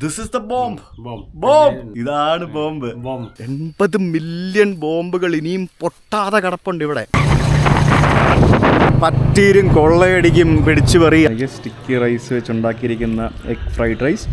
This is the bomb. ഇതാണ് bomb. 80 million ബോംബുകൾ ഇനിയും പൊട്ടാതെ കിടപ്പുണ്ട് ഇവിടെ. പറ്റീരും കൊള്ളയടിക്കും പിടിച്ചു പറി. സ്റ്റിക്കി റൈസ് വെച്ചുണ്ടാക്കിയിരിക്കുന്ന എഗ് ഫ്രൈഡ് റൈസ്.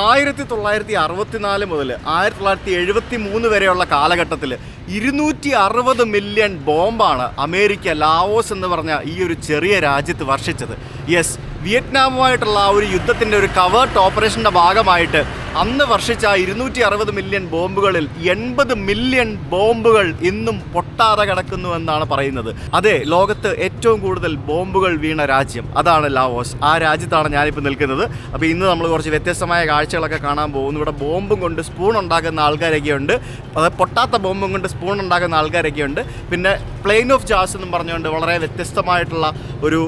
1964 മുതൽ 1973 വരെയുള്ള കാലഘട്ടത്തിൽ 260 മില്യൺ ബോംബാണ് അമേരിക്ക ലാവോസ് എന്ന് പറഞ്ഞ ഈ ഒരു ചെറിയ രാജ്യത്ത് വർഷിച്ചത്. യെസ്, വിയറ്റ്നാമുമായിട്ടുള്ള ആ ഒരു യുദ്ധത്തിൻ്റെ ഒരു കവേർട്ട് ഓപ്പറേഷൻ്റെ ഭാഗമായിട്ട് അന്ന് വർഷിച്ച 260 മില്യൺ ബോംബുകളിൽ 80 മില്യൺ ബോംബുകൾ ഇന്നും പൊട്ടാതെ കിടക്കുന്നു എന്നാണ് പറയുന്നത്. അതെ, ലോകത്ത് ഏറ്റവും കൂടുതൽ ബോംബുകൾ വീണ രാജ്യം അതാണ് ലാവോസ്. ആ രാജ്യത്താണ് ഞാനിപ്പോൾ നിൽക്കുന്നത്. അപ്പോൾ ഇന്ന് നമ്മൾ കുറച്ച് വ്യത്യസ്തമായ കാഴ്ചകളൊക്കെ കാണാൻ പോകുന്നു. ഇവിടെ ബോംബും കൊണ്ട് സ്പൂൺ ഉണ്ടാക്കുന്ന ആൾക്കാരൊക്കെ ഉണ്ട്, അത് പൊട്ടാത്ത ബോംബും കൊണ്ട് സ്പൂൺ ഉണ്ടാക്കുന്ന ആൾക്കാരൊക്കെ ഉണ്ട്. പിന്നെ പ്ലെയിൻ ഓഫ് ജാസ് എന്നും പറഞ്ഞുകൊണ്ട് വളരെ വ്യത്യസ്തമായിട്ടുള്ള ഒരു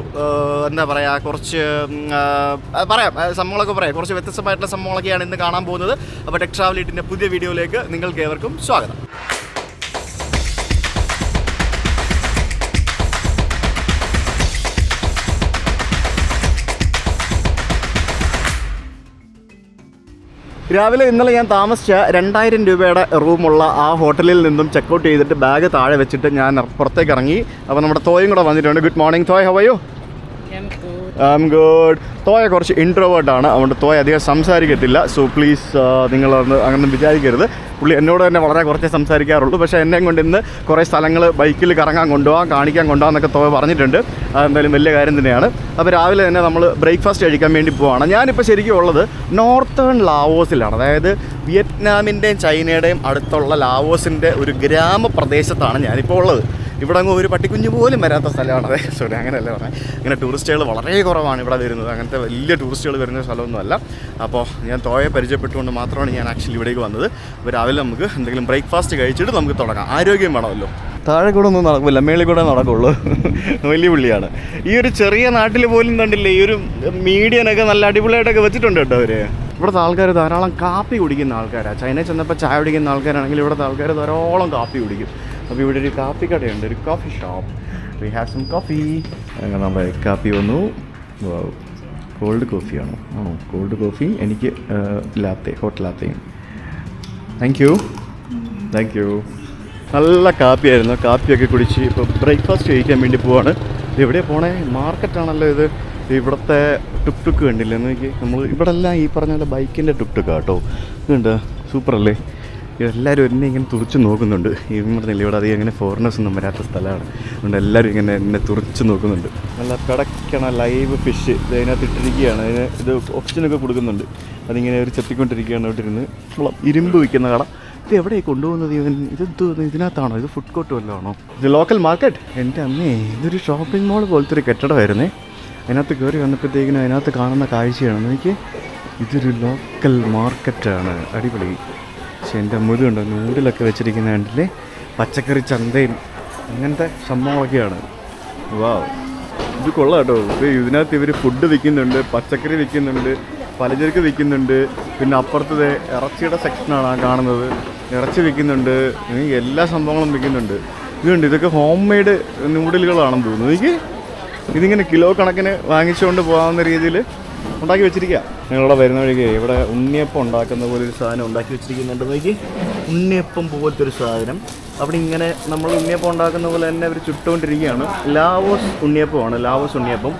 എന്താ പറയുക, കുറച്ച് പറയാം സംഭവങ്ങളൊക്കെ പറയാം, കുറച്ച് വ്യത്യസ്തമായിട്ടുള്ള സംഭവങ്ങളൊക്കെയാണ് ഇന്ന് കാണാൻ പോകുന്നത്. അപ്പോൾ ടെക് ട്രാവലിറ്റിൻ്റെ പുതിയ വീഡിയോയിലേക്ക് നിങ്ങൾക്ക് ഏവർക്കും സ്വാഗതം. രാവിലെ ഇന്നലെ ഞാൻ താമസിച്ച 2000 രൂപയുടെ റൂമുള്ള ആ ഹോട്ടലിൽ നിന്നും ചെക്കൗട്ട് ചെയ്തിട്ട് ബാഗ് താഴെ വെച്ചിട്ട് ഞാൻ പുറത്തേക്ക് ഇറങ്ങി. അപ്പോൾ നമ്മുടെ തോയും കൂടെ വന്നിട്ടുണ്ട്. Good morning Thoy, how are you? I am good. Thoy കുറച്ച് ഇൻട്രോവേർട്ടാണ്, അതുകൊണ്ട് തോയ അധികം സംസാരിക്കത്തില്ല. സോ പ്ലീസ് നിങ്ങളൊന്ന് അങ്ങനെ വിചാരിക്കരുത്. പുള്ളി എന്നോട് തന്നെ വളരെ കുറച്ചേ സംസാരിക്കാറുള്ളൂ. പക്ഷേ എന്നെ കൊണ്ട് ഇന്ന് കുറേ സ്ഥലങ്ങൾ ബൈക്കിൽ കറങ്ങാൻ കൊണ്ടുപോകാം, കാണിക്കാൻ കൊണ്ടുപോകാമെന്നൊക്കെ തോയ പറഞ്ഞിട്ടുണ്ട്. അതെന്തായാലും വലിയ കാര്യം തന്നെയാണ്. അപ്പോൾ രാവിലെ തന്നെ നമ്മൾ ബ്രേക്ക്ഫാസ്റ്റ് കഴിക്കാൻ വേണ്ടി പോവാണ്. ഞാനിപ്പോൾ ശരിക്കും ഉള്ളത് നോർത്തേൺ ലാവോസിലാണ്, അതായത് വിയറ്റ്നാമിൻ്റെയും ചൈനയുടെയും അടുത്തുള്ള ലാവോസിൻ്റെ ഒരു ഗ്രാമപ്രദേശത്താണ് ഞാനിപ്പോൾ ഉള്ളത്. ഇവിടെ അങ്ങ് ഒരു പട്ടിക്കുഞ്ഞ് പോലും വരാത്ത സ്ഥലമാണ്. അതെ, സോറി, അങ്ങനെയല്ല പറഞ്ഞത്. ഇങ്ങനെ ടൂറിസ്റ്റുകൾ വളരെ കുറവാണ് ഇവിടെ വരുന്നത്. അങ്ങനത്തെ വലിയ ടൂറിസ്റ്റുകൾ വരുന്ന സ്ഥലമൊന്നുമല്ല. അപ്പോൾ ഞാൻ തോയെ പരിചയപ്പെട്ടുകൊണ്ട് മാത്രമാണ് ഞാൻ ആക്ച്വലി ഇവിടേക്ക് വന്നത്. അപ്പോൾ രാവിലെ നമുക്ക് എന്തെങ്കിലും ബ്രേക്ക്ഫാസ്റ്റ് കഴിച്ചിട്ട് നമുക്ക് തുടങ്ങാം. ആരോഗ്യം വേണമല്ലോ. താഴെ കൂടെ ഒന്നും നടക്കില്ല, മേളിൽ കൂടെ നടക്കുള്ളൂ. വലിയ പുള്ളിയാണ്. ഈ ഒരു ചെറിയ നാട്ടിൽ പോലും കണ്ടില്ലേ, ഈ ഒരു മീഡിയനൊക്കെ നല്ല അടിപൊളിയായിട്ടൊക്കെ വെച്ചിട്ടുണ്ട് കേട്ടോ അവർ. ഇവിടുത്തെ ആൾക്കാർ ധാരാളം കാപ്പി കുടിക്കുന്ന ആൾക്കാരാണ്. ചൈനയിൽ ചെന്നപ്പോൾ ചായ കുടിക്കുന്ന ആൾക്കാരാണെങ്കിൽ ഇവിടുത്തെ ആൾക്കാർ ധാരാളം കാപ്പി കുടിക്കും. അപ്പോൾ ഇവിടെ ഒരു കാപ്പി കടയുണ്ട്, ഒരു coffee shop. We have some coffee. അങ്ങനെ നമ്മുടെ കാപ്പി വന്നു. കോൾഡ് കോഫിയാണോ? ആണോ, കോൾഡ് കോഫി. എനിക്ക് ലാത്തെ, ഹോട്ട് ലാത്തയും. Thank you. നല്ല കാപ്പിയായിരുന്നു. കാപ്പിയൊക്കെ കുടിച്ച് ഇപ്പോൾ ബ്രേക്ക്ഫാസ്റ്റ് കഴിക്കാൻ വേണ്ടി പോവാണ്. എവിടെയാണ് പോണേ? മാർക്കറ്റാണല്ലോ ഇത്. ഇവിടുത്തെ ടുക് ടുക്ക് കണ്ടില്ലേ എനിക്ക്? നമ്മൾ ഇവിടെ എല്ലാം ഈ പറഞ്ഞ പോലെ ബൈക്കിൻ്റെ ടുക് ടുക്ക് കേട്ടോ. ഇതുണ്ട്, സൂപ്പറല്ലേ? എല്ലാവരും എന്നെ ഇങ്ങനെ തുറച്ച് നോക്കുന്നുണ്ട്. പറഞ്ഞില്ല, ഇവിടെ അധികം ഇങ്ങനെ ഫോറിനേഴ്സൊന്നും വരാത്ത സ്ഥലമാണ്. അതുകൊണ്ട് എല്ലാവരും ഇങ്ങനെ എന്നെ തുറച്ച് നോക്കുന്നുണ്ട്. നല്ല പിടയ്ക്കണ ലൈവ് ഫിഷ് ഇതിനകത്ത് ഇട്ടിരിക്കുകയാണ്. അതിന് ഇത് ഓക്സിജനൊക്കെ കൊടുക്കുന്നുണ്ട്. അതിങ്ങനെ ഒരു ചെത്തിക്കൊണ്ടിരിക്കുകയാണ്. ഇവിടെ ഇരുന്ന് ഇരുമ്പ് വിൽക്കുന്ന കട. ഇത് എവിടെയാണ് കൊണ്ടുപോകുന്നത് ഇവൻ? ഇതിനകത്താണോ? ഇത് ഫുഡ് കോർട്ട് വല്ലതും ആണോ? ഇത് ലോക്കൽ മാർക്കറ്റ്? എൻ്റെ അമ്മേ, ഇതൊരു ഷോപ്പിംഗ് മോൾ പോലത്തെ ഒരു കെട്ടിടമായിരുന്നേ. അതിനകത്ത് കയറി വന്നപ്പോഴത്തേക്കിനും അതിനകത്ത് കാണുന്ന കാഴ്ചയാണ് എനിക്ക്. ഇതൊരു ലോക്കൽ മാർക്കറ്റാണ്, അടിപൊളി. പക്ഷേ എൻ്റെ മുതുണ്ട് നൂഡിലൊക്കെ വെച്ചിരിക്കുന്ന കണ്ടില്ലേ? പച്ചക്കറി ചന്തയും അങ്ങനത്തെ സംഭവമൊക്കെയാണ്. വാവ്, ഇത് കൊള്ളാം കേട്ടോ. ഇതിനകത്ത് ഇവർ ഫുഡ് വിൽക്കുന്നുണ്ട്, പച്ചക്കറി വിൽക്കുന്നുണ്ട്, പലചരക്ക് വിൽക്കുന്നുണ്ട്. പിന്നെ അപ്പുറത്തത് ഇറച്ചിയുടെ സെക്ഷനാണ് ആ കാണുന്നത്. ഇറച്ചി വിൽക്കുന്നുണ്ട്, എല്ലാ സംഭവങ്ങളും വിൽക്കുന്നുണ്ട്. ഇതുണ്ട്, ഇതൊക്കെ ഹോം മെയ്ഡ് നൂഡിലുകളാണെന്ന് തോന്നുന്നു എനിക്ക്. ഇതിങ്ങനെ കിലോ കണക്കിന് വാങ്ങിച്ചുകൊണ്ട് പോകാവുന്ന രീതിയിൽ ഉണ്ടാക്കി വെച്ചിരിക്കുക. ഞങ്ങളിവിടെ വരുന്ന വഴിക്ക് ഇവിടെ ഉണ്ണിയപ്പം ഉണ്ടാക്കുന്ന പോലെ ഒരു സാധനം ഉണ്ടാക്കി വെച്ചിരിക്കുന്നുണ്ട് നോക്കി. ഉണ്ണിയപ്പം പോലത്തെ ഒരു സാധനം അവിടെ ഇങ്ങനെ നമ്മൾ ഉണ്ണിയപ്പം ഉണ്ടാക്കുന്ന പോലെ തന്നെ അവർ ചുട്ടുകൊണ്ടിരിക്കുകയാണ്. ലാവോസ് ഉണ്ണിയപ്പമാണ്, ലാവോസ് ഉണ്ണിയപ്പം.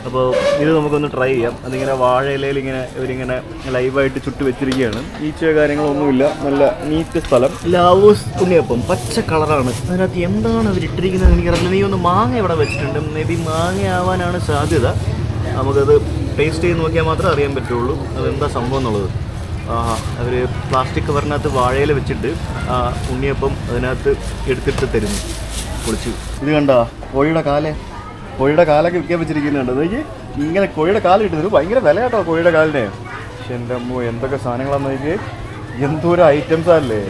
അപ്പോൾ ഇത് നമുക്കൊന്ന് ട്രൈ ചെയ്യാം. അതിങ്ങനെ വാഴയിലയിൽ ഇങ്ങനെ ഇവരിങ്ങനെ ലൈവായിട്ട് ചുട്ട് വെച്ചിരിക്കുകയാണ്. ഈച്ച കാര്യങ്ങളൊന്നുമില്ല, നല്ല നീറ്റ് സ്ഥലം. ലാവോസ് ഉണ്ണിയപ്പം പച്ച കളറാണ്. അതിനകത്ത് എന്താണ് അവരിട്ടിരിക്കുന്നത് എനിക്കറിയില്ല. നീ ഒന്ന് മാങ്ങ ഇവിടെ വെച്ചിട്ടുണ്ട്. മേ ബി മാങ്ങ ആവാനാണ് സാധ്യത. നമുക്കത് ടേസ്റ്റ് ചെയ്ത് നോക്കിയാൽ മാത്രമേ അറിയാൻ പറ്റുള്ളൂ അതെന്താ സംഭവം എന്നുള്ളത്. അവർ പ്ലാസ്റ്റിക് കവറിനകത്ത് വാഴയില വെച്ചിട്ട് ഉണ്ണിയപ്പം അതിനകത്ത് എടുത്തിട്ട് തരുന്നു പൊളിച്ച്. ഇത് കണ്ടോ, കോഴിയുടെ കാലൊക്കെ വിൽക്കാൻ വെച്ചിരിക്കുന്നുണ്ട്. നോക്കി, ഇങ്ങനെ കോഴിയുടെ കാല് കിട്ടുന്നത് ഭയങ്കര വില കേട്ടോ കോഴിയുടെ കാലിന്. പക്ഷെ എൻ്റെ അമ്മോ, എന്തൊക്കെ സാധനങ്ങളാണെന്ന് നോക്കി. എന്തോരം ഐറ്റംസ് അല്ലേ.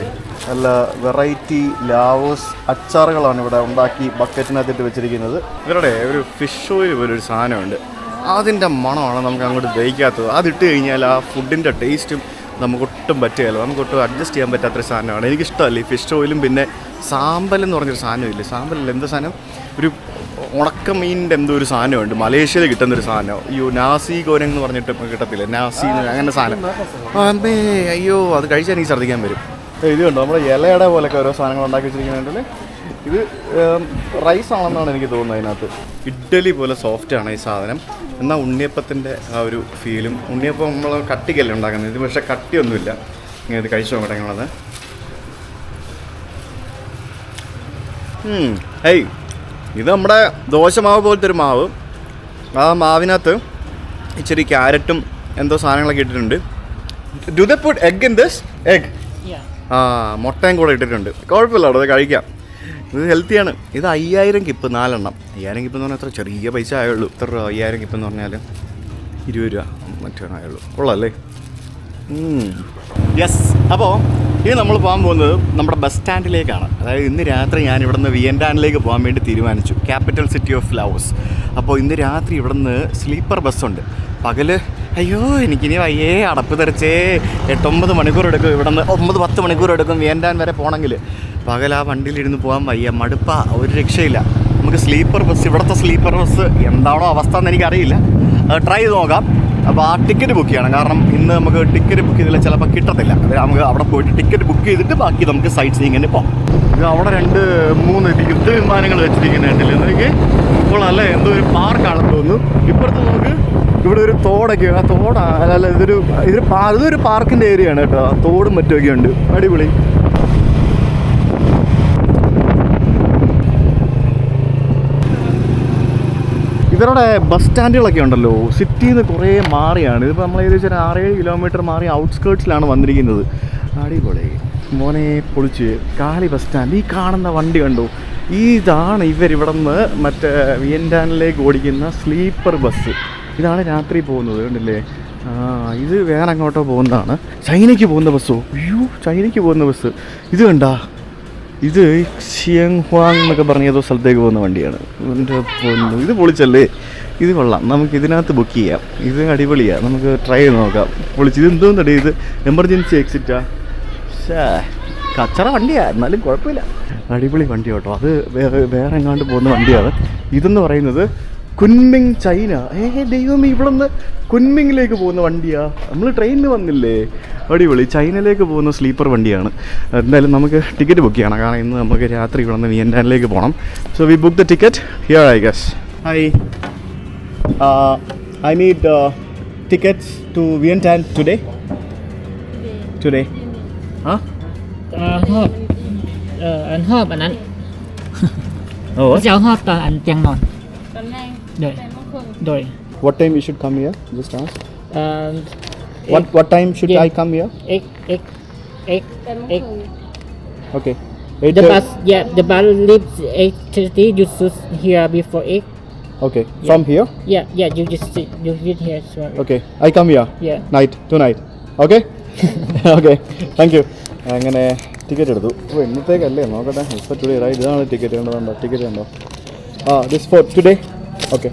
നല്ല വെറൈറ്റി ലാവോസ് അച്ചാറുകളാണ് ഇവിടെ ഉണ്ടാക്കി ബക്കറ്റിനകത്തിട്ട് വെച്ചിരിക്കുന്നത്. ഇവരുടെ ഒരു ഫിഷ് ഓയിൽ പോലൊരു സാധനമുണ്ട്. അതിൻ്റെ മണമാണ് നമുക്ക് അങ്ങോട്ട് ദഹിക്കാത്തത്. അതിട്ട് കഴിഞ്ഞാൽ ആ ഫുഡിൻ്റെ ടേസ്റ്റും നമുക്കൊട്ടും പറ്റുകയില്ല, നമുക്കൊട്ടും അഡ്ജസ്റ്റ് ചെയ്യാൻ പറ്റാത്തൊരു സാധനമാണ്. എനിക്കിഷ്ടമല്ല ഈ ഫിഷ് ഓയിലും. പിന്നെ സാമ്പൽ എന്ന് പറഞ്ഞൊരു സാധനമില്ലേ, സാമ്പലല്ല, എന്താ സാധനം, ഒരു ഉണക്കമീനിൻ്റെ എന്തോ ഒരു സാധനമുണ്ട്, മലേഷ്യയിൽ കിട്ടുന്നൊരു സാധനം. അയ്യോ, നാസി ഗോരങ് എന്ന് പറഞ്ഞിട്ട് കിട്ടത്തില്ല, നാസി അങ്ങനെ സാധനം. അമ്മേ അയ്യോ, അത് കഴിച്ചാൽ എനിക്ക് ഛർദ്ദിക്കാൻ വരും. ഇത് കണ്ടോ, നമ്മുടെ ഇലയുടെ പോലൊക്കെ ഓരോ സാധനങ്ങൾ ഉണ്ടാക്കി വെച്ചിരിക്കുന്നുണ്ടല്ലേ. ഇത് റൈസ് ആണെന്നാണ് എനിക്ക് തോന്നുന്നത്. അതിനകത്ത് ഇഡ്ഡലി പോലെ സോഫ്റ്റാണ് ഈ സാധനം. എന്നാൽ ഉണ്ണിയപ്പത്തിൻ്റെ ആ ഒരു ഫീലും, ഉണ്ണിയപ്പം നമ്മൾ കട്ടിക്കല്ലേ ഉണ്ടാക്കുന്നത്, ഇത് പക്ഷേ കട്ടിയൊന്നുമില്ല. ഇങ്ങനെ ഇത് കഴിച്ചു നോക്കട്ടെ നിങ്ങളത്. ഹേയ്, ഇത് നമ്മുടെ ദോശമാവ് പോലത്തെ ഒരു മാവ്. ആ മാവിനകത്ത് ഇച്ചിരി ക്യാരറ്റും എന്തോ സാധനങ്ങളൊക്കെ ഇട്ടിട്ടുണ്ട്. Do they put egg in this? Egg, ആ മുട്ടയും കൂടെ ഇട്ടിട്ടുണ്ട്. കുഴപ്പമില്ല, അത് കഴിക്കാം. ഇത് ഹെൽത്തിയാണ്. ഇത് 5000 കിപ്പ് 4 എണ്ണം. 5000 കിപ്പ് എന്ന് പറഞ്ഞാൽ അത്ര ചെറിയ പൈസ ആയുള്ളൂ. ഇത്ര രൂപ 5000 കിപ്പ് എന്ന് പറഞ്ഞാൽ 20 രൂപ മറ്റേ ആയുള്ളൂ. കൊള്ളാമല്ലേ? യെസ്. അപ്പോൾ ഇനി നമ്മൾ പോകാൻ പോകുന്നത് നമ്മുടെ ബസ് സ്റ്റാൻഡിലേക്കാണ്. അതായത് ഇന്ന് രാത്രി ഞാൻ ഇവിടുന്ന് വിയൻഡാനിലേക്ക് പോകാൻ വേണ്ടി തീരുമാനിച്ചു, ക്യാപിറ്റൽ സിറ്റി ഓഫ് ലാവോസ്. അപ്പോൾ ഇന്ന് രാത്രി ഇവിടുന്ന് സ്ലീപ്പർ ബസ്സുണ്ട്. പകൽ അയ്യോ എനിക്കിനി വയ്യേ, അടപ്പ് തെറിച്ചേ, 8-9 മണിക്കൂർ എടുക്കും ഇവിടുന്ന്, 9-10 മണിക്കൂർ എടുക്കും വിയൻഡാൻ വരെ പോകണമെങ്കിൽ. പകൽ ആ വണ്ടിയിലിരുന്ന് പോകാൻ വയ്യ, മടുപ്പാ, ഒരു രക്ഷയില്ല. നമുക്ക് സ്ലീപ്പർ ബസ്, ഇവിടുത്തെ സ്ലീപ്പർ ബസ് എന്താണോ അവസ്ഥ എന്ന് എനിക്കറിയില്ല, ട്രൈ ചെയ്ത് നോക്കാം. അപ്പോൾ ആ ടിക്കറ്റ് ബുക്ക് ചെയ്യണം. കാരണം ഇന്ന് നമുക്ക് ടിക്കറ്റ് ബുക്ക് ചെയ്തില്ല, ചിലപ്പോൾ കിട്ടത്തില്ല. നമുക്ക് അവിടെ പോയിട്ട് ടിക്കറ്റ് ബുക്ക് ചെയ്തിട്ട് ബാക്കി നമുക്ക് സൈറ്റ് സീയിങ്ങിന് പോകാം. ഇത് അവിടെ 2-3 യുദ്ധവിമാനങ്ങൾ വെച്ചിരിക്കുന്നുണ്ടല്ലേ. എനിക്ക് കൊള്ളാം, എന്തോ ഒരു പാർക്കാണെന്ന് തോന്നുന്നു. ഇപ്പുറത്ത് നമുക്ക് ഇവിടെ ഒരു തോടൊക്കെ, ആ തോടാ അല്ല, ഇതൊരു പാർക്കിൻ്റെ ഏരിയയാണ് കേട്ടോ. തോടും മറ്റുമൊക്കെ ഉണ്ട്, അടിപൊളി. ഇവരുടെ ബസ് സ്റ്റാൻഡുകളൊക്കെ ഉണ്ടല്ലോ, സിറ്റിയിൽ നിന്ന് കുറേ മാറിയാണ്. ഇതിപ്പോൾ നമ്മൾ ഏകദേശം 6-7 കിലോമീറ്റർ മാറി ഔട്ട്സ്കേർട്സിലാണ് വന്നിരിക്കുന്നത്. അടിപൊളി മോനെ, പൊളിച്ച്. കാലി ബസ് സ്റ്റാൻഡ്. ഈ കാണുന്ന വണ്ടി കണ്ടോ, ഇതാണ് ഇവരിവിടെ നിന്ന് മറ്റേ വിയൻഡാനിലേക്ക് ഓടിക്കുന്ന സ്ലീപ്പർ ബസ്. ഇതാണ് രാത്രി പോകുന്നത്, കണ്ടില്ലേ? ഇത് വേറെ അങ്ങോട്ടോ പോകുന്നതാണ്. ചൈനയ്ക്ക് പോകുന്ന ബസ്സോ? അയ്യോ, ചൈനയ്ക്ക് പോകുന്ന ബസ്. ഇത് കണ്ടാ, ഇത് ഷിയങ് ഹ്വാങ് എന്നൊക്കെ പറഞ്ഞ ഏതോ സ്ഥലത്തേക്ക് പോകുന്ന വണ്ടിയാണ്. എൻ്റെ പൊന്നു, ഇത് പൊളിച്ചല്ലേ, ഇത് കൊള്ളാം. നമുക്ക് ഇതിനകത്ത് ബുക്ക് ചെയ്യാം. ഇത് അടിപൊളിയാണ്, നമുക്ക് ട്രൈ ചെയ്ത് നോക്കാം. പൊളിച്ച്. ഇത് എന്തോന്നടേ, ഇത് എമർജൻസി എക്സിറ്റാ? കച്ചറ വണ്ടിയാണ്, എന്നാലും കുഴപ്പമില്ല. അടിപൊളി വണ്ടി കേട്ടോ. അത് വേറെ എങ്ങാണ്ട് പോകുന്ന വണ്ടിയാണ്. ഇതെന്ന് പറയുന്നത് കുൻമിങ്, ചൈന. ദൈവമേ, ഇവിടെ നിന്ന് കുൻമിങ്ങിലേക്ക് പോകുന്ന വണ്ടിയാ. നമ്മൾ ട്രെയിനിന് വന്നില്ലേ? അടിപൊളി. ചൈനയിലേക്ക് പോകുന്ന സ്ലീപ്പർ വണ്ടിയാണ്. എന്തായാലും നമുക്ക് ടിക്കറ്റ് ബുക്ക് ചെയ്യണം, കാരണം ഇന്ന് നമുക്ക് രാത്രി ഇവിടെ നിന്ന് വിയൻഡാനിലേക്ക് പോകണം. So we book the ticket here I guess. Hi, I need tickets to Vientiane today. Anh hộp anh. Cháu hộp tờ anh chăng ngon. Rồi. What time you should come here? Just ask. What time should I come here? 8. Okay. The bus leaves 8:30. You should here before 8. Okay. From here? Yeah. You sit here. So. Okay. I come here. Yeah. Tonight. Okay. Okay. Thank you. അങ്ങനെ ticket എടുത്തു. അപ്പോൾ ഇന്നത്തേക്കല്ലേ, നോക്കട്ടെ. ഇപ്പോൾ today right. ഇതാണ് ticket. കണ്ടോ, ticket കണ്ടോ? This for today. Okay,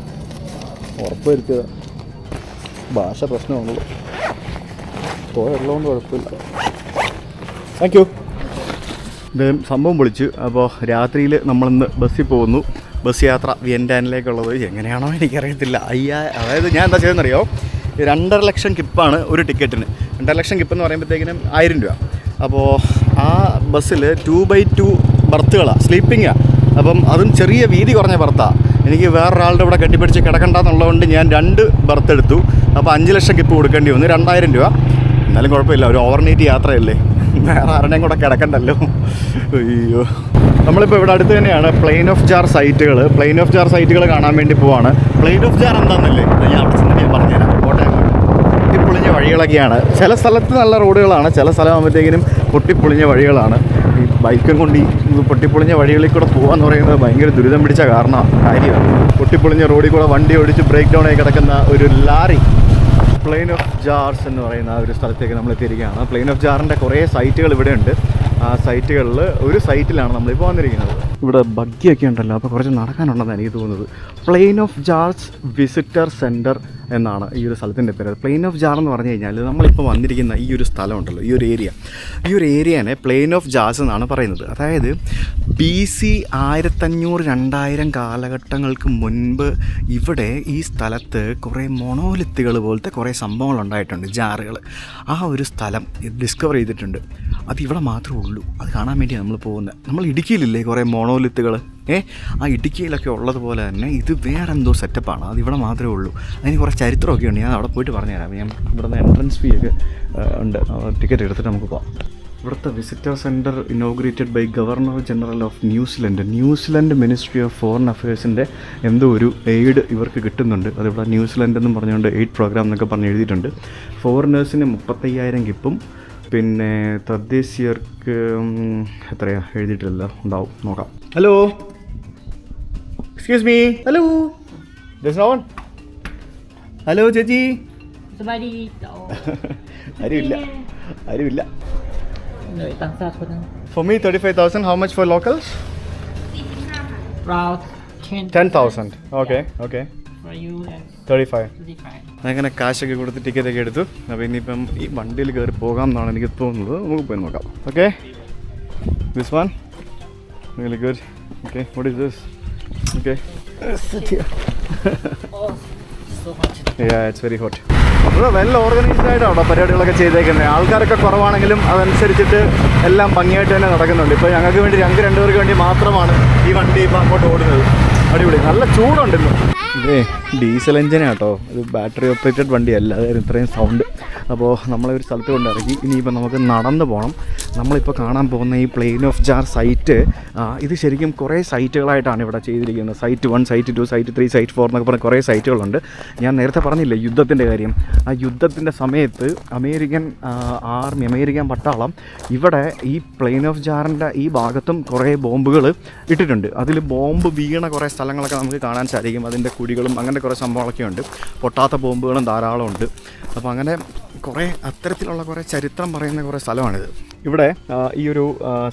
ഉറപ്പ് വരുത്തിയതാണ്. ഭാഷ പ്രശ്നമാണല്ലോ, പോയുള്ളതുകൊണ്ട് കുഴപ്പമില്ല. Thank you. ഇത് സംഭവം പൊളിച്ചു. അപ്പോൾ രാത്രിയിൽ നമ്മളിന്ന് ബസ്സിൽ പോകുന്നു. ബസ് യാത്ര വിയൻഡാനിലേക്കുള്ളത് എങ്ങനെയാണോ എനിക്കറിയത്തില്ല. അതായത് ഞാൻ എന്താ ചെയ്തെന്നറിയോ, 2.5 ലക്ഷം കിപ്പാണ് ഒരു ടിക്കറ്റിന്. 2.5 ലക്ഷം കിപ്പ് എന്ന് പറയുമ്പോഴത്തേക്കിനും 1000 രൂപ. അപ്പോൾ ആ ബസ്സിൽ 2x2 ബർത്തുകളാണ്, സ്ലീപ്പിങ്ങാണ്. അപ്പം അതും ചെറിയ വീതി കുറഞ്ഞ ബർത്താണ്. എനിക്ക് വേറൊരാളുടെ ഇവിടെ കെട്ടിപ്പിടിച്ച് കിടക്കണ്ടെന്നുള്ളതുകൊണ്ട് ഞാൻ 2 ബർത്ത് എടുത്തു. അപ്പോൾ 5 ലക്ഷം കിപ്പ് കൊടുക്കേണ്ടി വന്നു, 2000 രൂപ. എന്നാലും കുഴപ്പമില്ല, ഒരു ഓവർനൈറ്റ് യാത്രയല്ലേ, വേറെ ആരുടെയും കൂടെ കിടക്കണ്ടല്ലോ. അയ്യോ, നമ്മളിപ്പോൾ ഇവിടെ അടുത്ത് തന്നെയാണ് പ്ലെയിൻ ഓഫ് ജാർ സൈറ്റുകൾ. പ്ലെയിൻ ഓഫ് ജാർ സൈറ്റുകൾ കാണാൻ വേണ്ടി പോവാണ്. പ്ലെയിൻ ഓഫ് ജാർ എന്താണെന്നല്ലേ ഞാൻ അവിടെ ചെന്നിട്ട് ഞാൻ പറഞ്ഞുതരാം. കോട്ടയം പൊട്ടിപ്പൊളിഞ്ഞ വഴികളൊക്കെയാണ്. ചില സ്ഥലത്ത് നല്ല റോഡുകളാണ്, ചില സ്ഥലമാകുമ്പോഴത്തേക്കിനും പൊട്ടിപ്പൊളിഞ്ഞ വഴികളാണ്. ഈ ബൈക്കും കൊണ്ട് ഈ പൊട്ടിപ്പൊളിഞ്ഞ വഴികളിൽ കൂടെ പോകാന്ന് പറയുന്നത് ഭയങ്കര ദുരിതം പിടിച്ച കാര്യമാണ്. പൊട്ടിപ്പൊളിഞ്ഞ റോഡിൽ കൂടെ വണ്ടി ഓടിച്ച് ബ്രേക്ക് ഡൗൺ ആയി കിടക്കുന്ന ഒരു ലാറി. പ്ലെയിൻ ഓഫ് ജാർസ് എന്ന് പറയുന്ന ആ ഒരു സ്ഥലത്തേക്ക് നമ്മൾ എത്തിയിരിക്കുകയാണ്. പ്ലെയിൻ ഓഫ് ജാറിൻ്റെ കുറേ സൈറ്റുകൾ ഇവിടെ ഉണ്ട്. ആ സൈറ്റുകളിൽ ഒരു സൈറ്റിലാണ് നമ്മളിപ്പോൾ വന്നിരിക്കുന്നത്. ഇവിടെ ബഗ്ഗിയൊക്കെ ഉണ്ടല്ലോ, അപ്പോൾ കുറച്ച് നടക്കാനുണ്ടെന്നാണ് എനിക്ക് തോന്നുന്നത്. Plain of jars visitor centre എന്നാണ് ഈ ഒരു സ്ഥലത്തിൻ്റെ പേര്. പ്ലെയിൻ ഓഫ് ജാർ എന്ന് പറഞ്ഞു കഴിഞ്ഞാൽ നമ്മളിപ്പോൾ വന്നിരിക്കുന്ന ഈ ഒരു സ്ഥലമുണ്ടല്ലോ, ഈ ഒരു ഏരിയനെ പ്ലെയിൻ ഓഫ് ജാർസ് എന്നാണ് പറയുന്നത്. അതായത് BC 1500-2000 കാലഘട്ടങ്ങൾക്ക് മുൻപ് ഇവിടെ ഈ സ്ഥലത്ത് കുറേ മൊണോലിത്തുകൾ പോലത്തെ കുറേ സംഭവങ്ങൾ ഉണ്ടായിട്ടുണ്ട്, ജാറുകൾ. ആ ഒരു സ്ഥലം ഡിസ്കവർ ചെയ്തിട്ടുണ്ട്. അത് ഇവിടെ മാത്രമേ ഉള്ളൂ. അത് കാണാൻ വേണ്ടി നമ്മൾ പോകുന്നത്. നമ്മൾ ഇടുക്കിയിലില്ലേ കുറേ മൊണോലിത്തുകൾ, ആ ഇടുക്കിയിലൊക്കെ ഉള്ളതുപോലെ തന്നെ ഇത് വേറെ എന്തോ സെറ്റപ്പാണ്. അത് ഇവിടെ മാത്രമേ ഉള്ളൂ. അതിന് കുറേ ചരിത്രമൊക്കെ ഉണ്ട്. ഞാൻ അവിടെ പോയിട്ട് പറഞ്ഞുതരാം. ഞാൻ ഇവിടുന്ന് എൻട്രൻസ് ഫീ ഒക്കെ ഉണ്ട്. ടിക്കറ്റ് എടുത്തിട്ട് നമുക്ക് പോകാം. ഇവിടുത്തെ visitor centre inaugurated by governor general of New Zealand ministry of foreign അഫയേഴ്സിൻ്റെ എന്തോ ഒരു എയ്ഡ് ഇവർക്ക് കിട്ടുന്നുണ്ട്. അതിവിടെ ന്യൂസിലൻഡ് എന്നും പറഞ്ഞുകൊണ്ട് എയ്ഡ് പ്രോഗ്രാം എന്നൊക്കെ പറഞ്ഞ് എഴുതിയിട്ടുണ്ട്. ഫോറിനേഴ്സിന് 35,000 ഗിഫ്റ്റും പിന്നെ തദ്ദേശീയർക്ക് എത്രയാണ് എഴുതിയിട്ടില്ല, ഉണ്ടാവും, നോക്കാം. Hello, excuse me. Hello, hello ചേച്ചി. ആരുമില്ല. For me 35,000. How much for locals? Around 10,000. Okay. For you and 35. 35. അങ്ങനെ കാശൊക്കെ കൊടുത്ത് ടിക്കറ്റൊക്കെ എടുത്തു. അപ്പോൾ ഇനിയിപ്പം ഈ വണ്ടിയിൽ കയറി പോകാം എന്നാണ് എനിക്ക് തോന്നുന്നത്. നമുക്ക് പോയി നോക്കാം. Okay, this one really good. Okay, what is this? Okay, it's very hot. അപ്പോൾ വെൽ ഓർഗനൈസ്ഡ് ആയിട്ടാണ് പരിപാടികളൊക്കെ ചെയ്തേക്കുന്നത്. ആൾക്കാരൊക്കെ കുറവാണെങ്കിലും അതനുസരിച്ചിട്ട് എല്ലാം ഭംഗിയായിട്ട് തന്നെ നടക്കുന്നുണ്ട്. ഇപ്പോൾ ഞങ്ങൾക്ക് വേണ്ടി 2 പേർക്ക് വേണ്ടി മാത്രമാണ് ഈ വണ്ടി ഇപ്പോൾ അങ്ങോട്ട് ഓടുന്നത്. അടിപൊളി, നല്ല ചൂടുണ്ടല്ലോ. ഇതേ ഡീസൽ എഞ്ചിനാട്ടോ, ഇത് ബാറ്ററി ഓപ്പറേറ്റഡ് വണ്ടിയല്ല, അതായത് ഇത്രയും സൗണ്ട്. അപ്പോൾ നമ്മളെ ഒരു സ്ഥലത്ത് കൊണ്ടിറങ്ങി. ഇനിയിപ്പോൾ നമുക്ക് നടന്നു പോകണം. നമ്മളിപ്പോൾ കാണാൻ പോകുന്ന ഈ പ്ലെയിൻ ഓഫ് ജാർ സൈറ്റ്, ഇത് ശരിക്കും കുറേ സൈറ്റുകളായിട്ടാണ് ഇവിടെ ചെയ്തിരിക്കുന്നത്. സൈറ്റ് 1, സൈറ്റ് 2, സൈറ്റ് 3, സൈറ്റ് 4 എന്നൊക്കെ പറഞ്ഞ കുറേ സൈറ്റുകളുണ്ട്. ഞാൻ നേരത്തെ പറഞ്ഞില്ലേ യുദ്ധത്തിൻ്റെ കാര്യം. ആ യുദ്ധത്തിൻ്റെ സമയത്ത് അമേരിക്കൻ പട്ടാളം ഇവിടെ ഈ പ്ലെയിൻ ഓഫ് ജാറിൻ്റെ ഈ ഭാഗത്തും കുറേ ബോംബുകൾ ഇട്ടിട്ടുണ്ട്. അതിൽ ബോംബ് വീണ കുറേ സ്ഥലങ്ങളൊക്കെ നമുക്ക് കാണാൻ സാധിക്കും. അതിൻ്റെ കുഴികളും അങ്ങനെ കുറേ സംഭവങ്ങളൊക്കെ ഉണ്ട്. പൊട്ടാത്ത ബോംബുകളും ധാരാളം ഉണ്ട്. അപ്പോൾ അങ്ങനെ കുറേ അത്തരത്തിലുള്ള കുറേ ചരിത്രം പറയുന്ന കുറേ സ്ഥലമാണിത്. ഇവിടെ ഈ ഒരു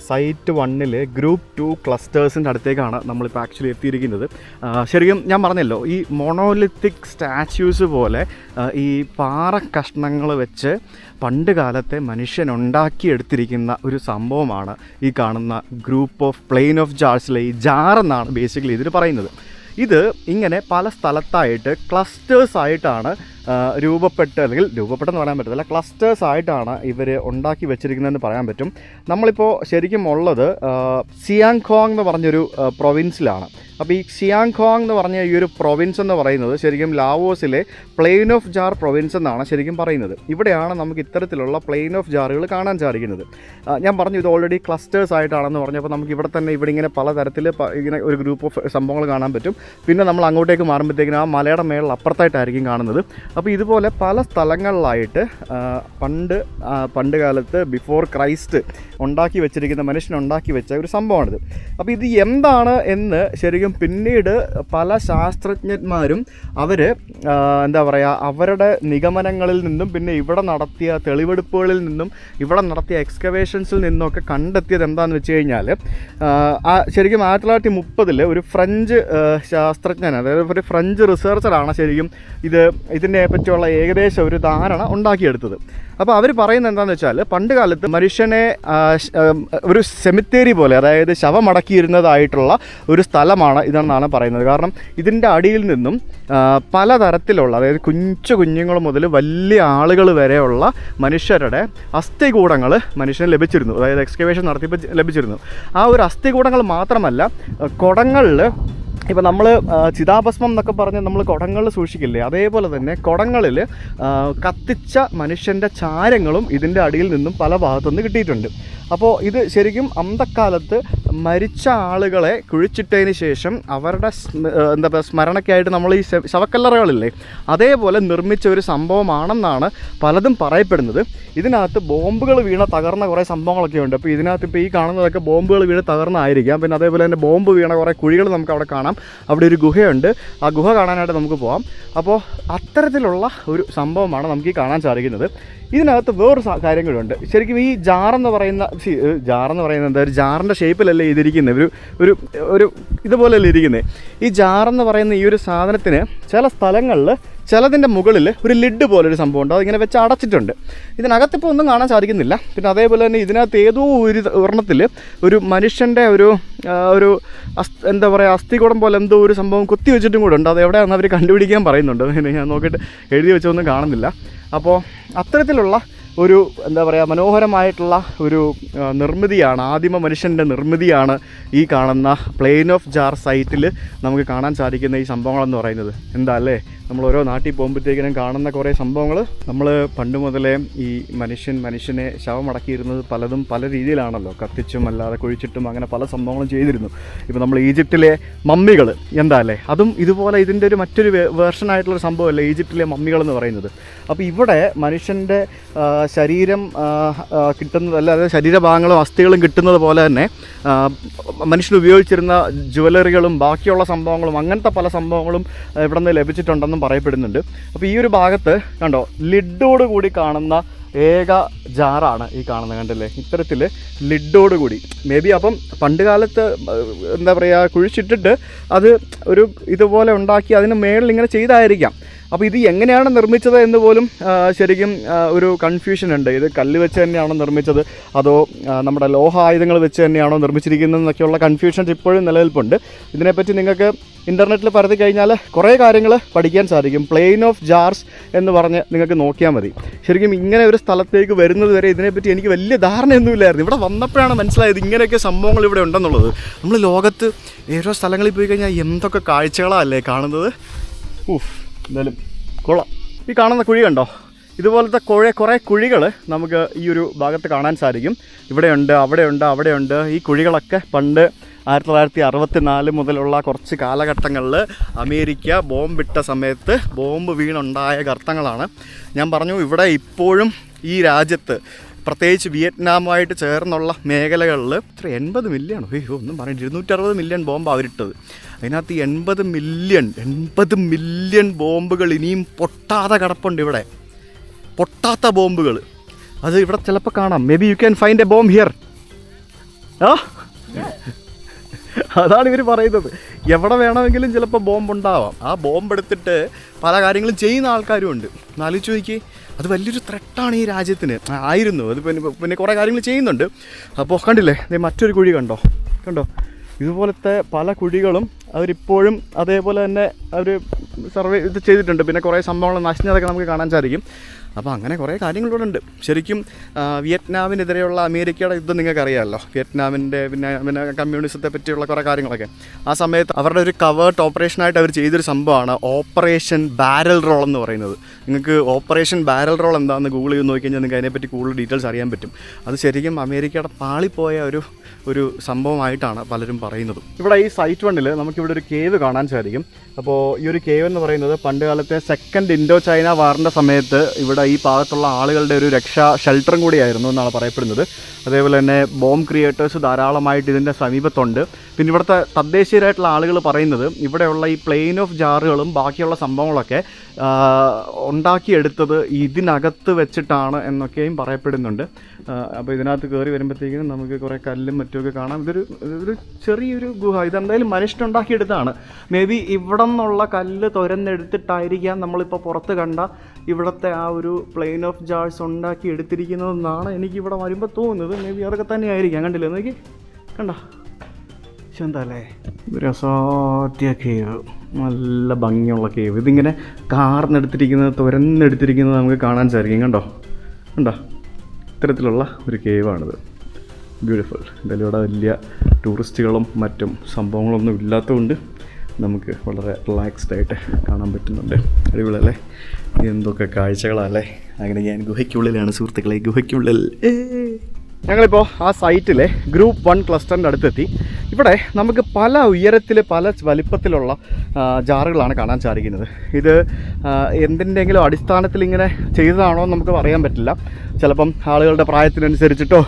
സൈറ്റ് 1 ഗ്രൂപ്പ് 2 ക്ലസ്റ്റേഴ്സിൻ്റെ അടുത്തേക്കാണ് നമ്മളിപ്പോൾ ആക്ച്വലി എത്തിയിരിക്കുന്നത്. ശരിക്കും ഞാൻ പറഞ്ഞല്ലോ, ഈ മൊണോലിത്തിക് സ്റ്റാച്യൂസ് പോലെ ഈ പാറ കഷ്ണങ്ങൾ വെച്ച് പണ്ട് കാലത്തെ മനുഷ്യനുണ്ടാക്കിയെടുത്തിരിക്കുന്ന ഒരു സംഭവമാണ് ഈ കാണുന്ന ഗ്രൂപ്പ് ഓഫ് പ്ലെയിൻ ഓഫ് ജാർസിലെ ഈ ജാർ എന്നാണ് ബേസിക്കലി ഇതിൽ പറയുന്നത്. ഇത് ഇങ്ങനെ പല സ്ഥലത്തായിട്ട് ക്ലസ്റ്റേഴ്സായിട്ടാണ് രൂപപ്പെട്ടെന്ന് പറയാൻ പറ്റത്തില്ല, ക്ലസ്റ്റേഴ്സ് ആയിട്ടാണ് ഇവർ ഉണ്ടാക്കി വെച്ചിരിക്കുന്നതെന്ന് പറയാൻ പറ്റും. നമ്മളിപ്പോൾ ശരിക്കും ഉള്ളത് സിയാങ്ഖോങ് എന്ന് പറഞ്ഞൊരു പ്രൊവിൻസിലാണ്. അപ്പോൾ ഈ സിയാങ്ഖോങ് എന്ന് പറഞ്ഞ ഈ ഒരു പ്രൊവിൻസ് എന്ന് പറയുന്നത് ശരിക്കും ലാവോസിലെ പ്ലെയിൻ ഓഫ് ജാർ പ്രൊവിൻസ് എന്നാണ് ശരിക്കും പറയുന്നത്. ഇവിടെയാണ് നമുക്ക് ഇത്തരത്തിലുള്ള പ്ലെയിൻ ഓഫ് ജാറുകൾ കാണാൻ സാധിക്കുന്നത്. ഞാൻ പറഞ്ഞു ഇത് ഓൾറെഡി ക്ലസ്റ്റേഴ്സ് ആയിട്ടാണെന്ന് പറഞ്ഞപ്പോൾ നമുക്ക് ഇവിടെ തന്നെ ഇവിടെ ഇങ്ങനെ പലതരത്തിൽ ഇങ്ങനെ ഒരു ഗ്രൂപ്പ് ഓഫ് സംഭവങ്ങൾ കാണാൻ പറ്റും. പിന്നെ നമ്മൾ അങ്ങോട്ടേക്ക് മാറുമ്പോഴത്തേക്കിനും ആ മലയുടെ മേളിൽ അപ്പുറത്തായിട്ടായിരിക്കും കാണുന്നത്. അപ്പോൾ ഇതുപോലെ പല സ്ഥലങ്ങളിലായിട്ട് പണ്ട് കാലത്ത് ബിഫോർ ക്രൈസ്റ്റ് മനുഷ്യനുണ്ടാക്കി വെച്ച ഒരു സംഭവമാണിത്. അപ്പോൾ ഇത് എന്താണ് എന്ന് ശരിക്കും പിന്നീട് പല ശാസ്ത്രജ്ഞന്മാരും അവരുടെ നിഗമനങ്ങളിൽ നിന്നും പിന്നെ ഇവിടെ നടത്തിയ തെളിവെടുപ്പുകളിൽ നിന്നും ഇവിടെ നടത്തിയ എക്സ്കവേഷൻസിൽ നിന്നൊക്കെ കണ്ടെത്തിയത് എന്താണെന്ന് വെച്ച് കഴിഞ്ഞാൽ ശരിക്കും 1930 ഒരു ഫ്രഞ്ച് ശാസ്ത്രജ്ഞൻ, അതായത് ഒരു ഫ്രഞ്ച് റിസർച്ചറാണ് ശരിക്കും ഇതിനെ പറ്റിയുള്ള ഏകദേശം ഒരു ധാരണ ഉണ്ടാക്കിയെടുത്തത്. അപ്പോൾ അവർ പറയുന്നത് എന്താണെന്ന് വെച്ചാൽ പണ്ട് കാലത്ത് മനുഷ്യനെ ഒരു സെമിത്തേരി പോലെ, അതായത് ശവമടക്കിയിരുന്നതായിട്ടുള്ള ഒരു സ്ഥലമാണ് ഇതെന്നാണ് പറയുന്നത്. കാരണം ഇതിൻ്റെ അടിയിൽ നിന്നും പലതരത്തിലുള്ള, അതായത് കുഞ്ഞുങ്ങൾ മുതൽ വലിയ ആളുകൾ വരെയുള്ള മനുഷ്യരുടെ അസ്ഥികൂടങ്ങൾ മനുഷ്യന് ലഭിച്ചിരുന്നു. അതായത് എക്സ്കവേഷൻ നടത്തിയപ്പോൾ ലഭിച്ചിരുന്നു. ആ ഒരു അസ്ഥികൂടങ്ങൾ മാത്രമല്ല, കുടങ്ങളിൽ ഇപ്പോൾ നമ്മൾ ചിതാഭസ്മം എന്നൊക്കെ പറഞ്ഞ് നമ്മൾ കുടങ്ങളിൽ സൂക്ഷിക്കില്ലേ, അതേപോലെ തന്നെ കുടങ്ങളിൽ കത്തിച്ച മനുഷ്യൻ്റെ ചാരങ്ങളും ഇതിൻ്റെ അടിയിൽ നിന്നും പല ഭാഗത്തുനിന്ന് കിട്ടിയിട്ടുണ്ട്. അപ്പോൾ ഇത് ശരിക്കും അന്തക്കാലത്ത് മരിച്ച ആളുകളെ കുഴിച്ചിട്ടതിന് ശേഷം അവരുടെ സ്മരണയ്ക്കായിട്ട് നമ്മൾ ഈ ശവക്കല്ലറകളില്ലേ, അതേപോലെ നിർമ്മിച്ച ഒരു സംഭവമാണെന്നാണ് പലതും പറയപ്പെടുന്നത്. ഇതിനകത്ത് ബോംബുകൾ തകർന്ന കുറേ സംഭവങ്ങളൊക്കെ ഉണ്ട്. അപ്പോൾ ഇതിനകത്ത് ഇപ്പോൾ ഈ കാണുന്നതൊക്കെ ബോംബുകൾ വീണ് തകർന്നായിരിക്കാം. പിന്നെ അതേപോലെ തന്നെ ബോംബ് വീണ കുറേ കുഴികൾ നമുക്ക് അവിടെ കാണാം. അവിടെ ഒരു ഗുഹയുണ്ട്, ആ ഗുഹ കാണാനായിട്ട് നമുക്ക് പോകാം. അപ്പോൾ അത്തരത്തിലുള്ള ഒരു സംഭവമാണ് നമുക്ക് ഈ കാണാൻ സാധിക്കുന്നത്. ഇതിനകത്ത് വേറൊരു കാര്യം കൂടെ ഉണ്ട്. ശരിക്കും ഈ ജാറെന്ന് പറയുന്ന എന്താ, ഒരു ജാറിൻ്റെ ഷേപ്പിലല്ലേ ഇങ്ങനെയല്ലേ ഇതിരിക്കുന്നത്, ഒരു ഒരു ഇതുപോലെയല്ലേ ഇരിക്കുന്നത്. ഈ ജാറെന്ന് പറയുന്ന ഈ ഒരു സാധനത്തിന് ചില സ്ഥലങ്ങളിൽ ചിലതിൻ്റെ മുകളിൽ ഒരു ലിഡ് പോലൊരു സംഭവം ഉണ്ട്, അതിങ്ങനെ വെച്ച് അടച്ചിട്ടുണ്ട്. ഇതിനകത്തിപ്പോൾ ഒന്നും കാണാൻ സാധിക്കുന്നില്ല. പിന്നെ അതേപോലെ തന്നെ ഇതിനകത്ത് ഏതോ ഒരു ഒരെണ്ണത്തിൽ ഒരു മനുഷ്യൻ്റെ ഒരു എന്താ പറയുക അസ്ഥികൂടം പോലെ എന്തോ ഒരു സംഭവം കുത്തി വെച്ചിട്ടും കൂടെ ഉണ്ട്. അത് എവിടെയാണെന്ന് അവർ കണ്ടുപിടിക്കാൻ പറയുന്നുണ്ട്. ഞാൻ നോക്കിയിട്ട് എഴുതി വെച്ചൊന്നും കാണുന്നില്ല. അപ്പോൾ അത്തരത്തിലുള്ള ഒരു എന്താ പറയുക മനോഹരമായിട്ടുള്ള ഒരു നിർമ്മിതിയാണ്, ആദിമ മനുഷ്യൻ്റെ നിർമ്മിതിയാണ് ഈ കാണുന്ന പ്ലെയിൻ ഓഫ് ജാർ സൈറ്റിൽ നമുക്ക് കാണാൻ സാധിക്കുന്ന ഈ സംഭവങ്ങളെന്ന് പറയുന്നത്. എന്താ അല്ലേ, നമ്മൾ ഓരോ നാട്ടിൽ പോകുമ്പോഴത്തേക്കിനും കാണുന്ന കുറേ സംഭവങ്ങൾ. നമ്മൾ പണ്ട് മുതലേ ഈ മനുഷ്യനെ ശവമടക്കിയിരുന്നത് പലതും പല രീതിയിലാണല്ലോ, കത്തിച്ചും അല്ലാതെ കുഴിച്ചിട്ടും അങ്ങനെ പല സംഭവങ്ങളും ചെയ്തിരുന്നു. ഇപ്പോൾ നമ്മൾ ഈജിപ്തിലെ മമ്മികൾ എന്താ അല്ലേ, അതും ഇതുപോലെ ഇതിൻ്റെ ഒരു മറ്റൊരു വേർഷനായിട്ടുള്ളൊരു സംഭവമല്ലേ ഈജിപ്തിലെ മമ്മികളെന്ന് പറയുന്നത്. അപ്പോൾ ഇവിടെ മനുഷ്യൻ്റെ ശരീരം കിട്ടുന്നത്, അല്ലാതെ ശരീരഭാഗങ്ങളും അസ്ഥികളും കിട്ടുന്നത് പോലെ തന്നെ മനുഷ്യൻ ഉപയോഗിച്ചിരുന്ന ജ്വല്ലറികളും ബാക്കിയുള്ള സംഭവങ്ങളും അങ്ങനത്തെ പല സംഭവങ്ങളും ഇവിടെ നിന്ന് ലഭിച്ചിട്ടുണ്ടെന്നും പറയപ്പെടുന്നുണ്ട്. അപ്പോൾ ഈ ഒരു ഭാഗത്ത് കണ്ടോ ലിഡോട് കൂടി കാണുന്ന ഏക ജാറാണ് ഈ കാണുന്നത്, കണ്ടില്ലേ, ഇത്തരത്തിൽ ലിഡോട് കൂടി. മേ ബി അപ്പം പണ്ട് കാലത്ത് എന്താ പറയുക കുഴിച്ചിട്ടിട്ട് അത് ഒരു ഇതുപോലെ ഉണ്ടാക്കി അതിന് മേളിൽ ഇങ്ങനെ ചെയ്തായിരിക്കാം. അപ്പോൾ ഇത് എങ്ങനെയാണ് നിർമ്മിച്ചത് എന്ന് പോലും ശരിക്കും ഒരു കൺഫ്യൂഷൻ ഉണ്ട്. ഇത് കല്ല് വെച്ച് തന്നെയാണോ നിർമ്മിച്ചത്, അതോ നമ്മുടെ ലോഹ ആയുധങ്ങൾ വെച്ച് തന്നെയാണോ നിർമ്മിച്ചിരിക്കുന്നതെന്നൊക്കെയുള്ള കൺഫ്യൂഷൻസ് ഇപ്പോഴും നിലനിൽപ്പുണ്ട്. ഇതിനെപ്പറ്റി നിങ്ങൾക്ക് ഇൻ്റർനെറ്റിൽ പരതി കഴിഞ്ഞാൽ കുറേ കാര്യങ്ങൾ പഠിക്കാൻ സാധിക്കും. പ്ലെയിൻ ഓഫ് ജാർസ് എന്ന് പറഞ്ഞ് നിങ്ങൾക്ക് നോക്കിയാൽ മതി. ശരിക്കും ഇങ്ങനെ ഒരു സ്ഥലത്തേക്ക് വരുന്നത് വരെ ഇതിനെപ്പറ്റി എനിക്ക് വലിയ ധാരണയൊന്നുമില്ലായിരുന്നു. ഇവിടെ വന്നപ്പോഴാണ് മനസ്സിലായത് ഇങ്ങനെയൊക്കെ സംഭവങ്ങൾ ഇവിടെ ഉണ്ടെന്നുള്ളത്. നമ്മൾ ലോകത്ത് ഓരോ സ്ഥലങ്ങളിൽ പോയി കഴിഞ്ഞാൽ എന്തൊക്കെ കാഴ്ചകളല്ലേ കാണുന്നത്. എന്തായാലും കൊള്ളാം. ഈ കാണുന്ന കുഴി കണ്ടോ, ഇതുപോലത്തെ കുറേ കുഴികൾ നമുക്ക് ഈ ഒരു ഭാഗത്ത് കാണാൻ സാധിക്കും. ഇവിടെയുണ്ട്, അവിടെയുണ്ട്. ഈ കുഴികളൊക്കെ പണ്ട് 1964 മുതലുള്ള കുറച്ച് കാലഘട്ടങ്ങളിൽ അമേരിക്ക ബോംബിട്ട സമയത്ത് ബോംബ് വീണുണ്ടായ ഗർത്തങ്ങളാണ്. ഞാൻ പറഞ്ഞു ഇവിടെ ഇപ്പോഴും ഈ രാജ്യത്ത് പ്രത്യേകിച്ച് വിയറ്റ്നാമുമായിട്ട് ചേർന്നുള്ള മേഖലകളിൽ 80 മില്യൺ, ഒന്നും പറഞ്ഞിട്ട് 260 മില്യൺ ബോംബ് അവരിട്ടത്. അതിനകത്ത് 80 മില്യൺ ബോംബുകൾ ഇനിയും പൊട്ടാതെ കിടപ്പുണ്ട് ഇവിടെ, പൊട്ടാത്ത ബോംബുകൾ. അത് ഇവിടെ ചിലപ്പോൾ കാണാം. May be you can find A bomb here. അതാണ് ഇവർ പറയുന്നത്. എവിടെ വേണമെങ്കിലും ചിലപ്പോൾ ബോംബ് ഉണ്ടാവാം. ആ ബോംബ് എടുത്തിട്ട് പല കാര്യങ്ങളും ചെയ്യുന്ന ആൾക്കാരും ഉണ്ട്. ആലോചിച്ച് നോക്കി, അത് വലിയൊരു ത്രെട്ടാണ് ഈ രാജ്യത്തിന്. ആയിരുന്നു അത്. പിന്നെ കുറേ കാര്യങ്ങൾ ചെയ്യുന്നുണ്ട്. അപ്പോൾ കണ്ടില്ലേ, മറ്റൊരു കുഴി കണ്ടോ, ഇതുപോലത്തെ പല കുഴികളും അവരിപ്പോഴും അതേപോലെ തന്നെ അവർ സർവേ ഇത് ചെയ്തിട്ടുണ്ട്. പിന്നെ കുറേ സംഭവങ്ങൾ നശിഞ്ഞതൊക്കെ നമുക്ക് കാണാൻ സാധിക്കും. അപ്പോൾ അങ്ങനെ കുറേ കാര്യങ്ങളിവിടെ ഉണ്ട്. ശരിക്കും വിയറ്റ്നാമിനെതിരെയുള്ള അമേരിക്കയുടെ യുദ്ധം നിങ്ങൾക്കറിയാമല്ലോ, വിയറ്റ്നാമിൻ്റെ പിന്നെ കമ്മ്യൂണിസത്തെ പറ്റിയുള്ള കുറേ കാര്യങ്ങളൊക്കെ. ആ സമയത്ത് അവരുടെ ഒരു കവേർട്ട് ഓപ്പറേഷനായിട്ട് അവർ ചെയ്തൊരു സംഭവമാണ് ഓപ്പറേഷൻ ബാരൽ റോൾ എന്ന് പറയുന്നത്. നിങ്ങൾക്ക് ഓപ്പറേഷൻ ബാരൽ റോൾ എന്താണെന്ന് ഗൂഗിൾ ചെയ്ത് നോക്കിക്കഴിഞ്ഞാൽ നിങ്ങൾക്ക് അതിനെപ്പറ്റി കൂടുതൽ ഡീറ്റെയിൽസ് അറിയാൻ പറ്റും. അത് ശരിക്കും അമേരിക്കയുടെ പാളിപ്പോയ ഒരു സംഭവമായിട്ടാണ് പലരും പറയുന്നത്. ഇവിടെ ഈ സൈറ്റ് 1 നമുക്കിവിടെ ഒരു കേവ് കാണാൻ സാധിക്കും. അപ്പോൾ ഈ ഒരു കേവ് എന്ന് പറയുന്നത് പണ്ട് കാലത്തെ സെക്കൻഡ് ഇൻഡോ ചൈന വാറിൻ്റെ സമയത്ത് ഇവിടെ ഈ ഭാഗത്തുള്ള ആളുകളുടെ ഒരു രക്ഷാ ഷെൽട്ടറും കൂടിയായിരുന്നു എന്നാണ് പറയപ്പെടുന്നത്. അതേപോലെ തന്നെ ബോംബ് ക്രിയേറ്റേഴ്സ് ധാരാളമായിട്ട് ഇതിൻ്റെ സമീപത്തുണ്ട്. പിന്നെ ഇവിടുത്തെ തദ്ദേശീയരായിട്ടുള്ള ആളുകൾ പറയുന്നത് ഇവിടെയുള്ള ഈ പ്ലെയിൻ ഓഫ് ജാറുകളും ബാക്കിയുള്ള സംഭവങ്ങളൊക്കെ ഉണ്ടാക്കിയെടുത്തത് ഇതിനകത്ത് വെച്ചിട്ടാണ് എന്നൊക്കെയും പറയപ്പെടുന്നുണ്ട്. അപ്പോൾ ഇതിനകത്ത് കയറി വരുമ്പോഴത്തേക്കും നമുക്ക് കുറേ കല്ലും മറ്റുമൊക്കെ കാണാം. ഇതൊരു ചെറിയൊരു ഗുഹ. ഇതെന്തായാലും മനുഷ്യനുണ്ടാക്കിയെടുത്താണ്. മേ ബി ഇവിടെ നിന്നുള്ള കല്ല് തുരന്നെടുത്തിട്ടായിരിക്കാം നമ്മളിപ്പോൾ പുറത്ത് കണ്ട ഇവിടുത്തെ ആ ഒരു പ്ലെയിൻ ഓഫ് ജാർസ് ഉണ്ടാക്കി എടുത്തിരിക്കുന്നതെന്നാണ് എനിക്കിവിടെ വരുമ്പോൾ തോന്നുന്നത്. മേ ബി അതൊക്കെ തന്നെ ആയിരിക്കാം. കണ്ടില്ലേ, നോക്കി കണ്ട എന്താല്ലേ ഒരു അസാധ്യ കേവ്, നല്ല ഭംഗിയുള്ള കേവ്. ഇതിങ്ങനെ കാർന്നെടുത്തിരിക്കുന്നത് തുരന്നെടുത്തിരിക്കുന്നത് നമുക്ക് കാണാൻ സാധിക്കും. കണ്ടോ ഇത്തരത്തിലുള്ള ഒരു കേവാണിത്. ബ്യൂട്ടിഫുൾ. എന്തായാലും ഇവിടെ വലിയ ടൂറിസ്റ്റുകളും മറ്റും സംഭവങ്ങളൊന്നും ഇല്ലാത്തതുകൊണ്ട് നമുക്ക് വളരെ റിലാക്സ്ഡ് ആയിട്ട് കാണാൻ പറ്റുന്നുണ്ട്. അടിപൊളിയല്ലേ, എന്തൊക്കെ കാഴ്ചകളല്ലേ. അങ്ങനെ ഞാൻ ഗുഹയ്ക്കുള്ളിലാണ് സുഹൃത്തുക്കളെ, ഗുഹയ്ക്കുള്ളിൽ. ഞങ്ങളിപ്പോൾ ആ സൈറ്റിലെ ഗ്രൂപ്പ് 1 ക്ലസ്റ്ററിൻ്റെ അടുത്തെത്തി. ഇവിടെ നമുക്ക് പല ഉയരത്തിൽ പല വലിപ്പത്തിലുള്ള ജാറുകളാണ് കാണാൻ സാധിക്കുന്നത്. ഇത് എന്തിൻ്റെങ്കിലും അടിസ്ഥാനത്തിൽ ഇങ്ങനെ ചെയ്തതാണോ എന്ന് നമുക്ക് പറയാൻ പറ്റില്ല. ചിലപ്പം ആളുകളുടെ പ്രായത്തിനനുസരിച്ചിട്ടോ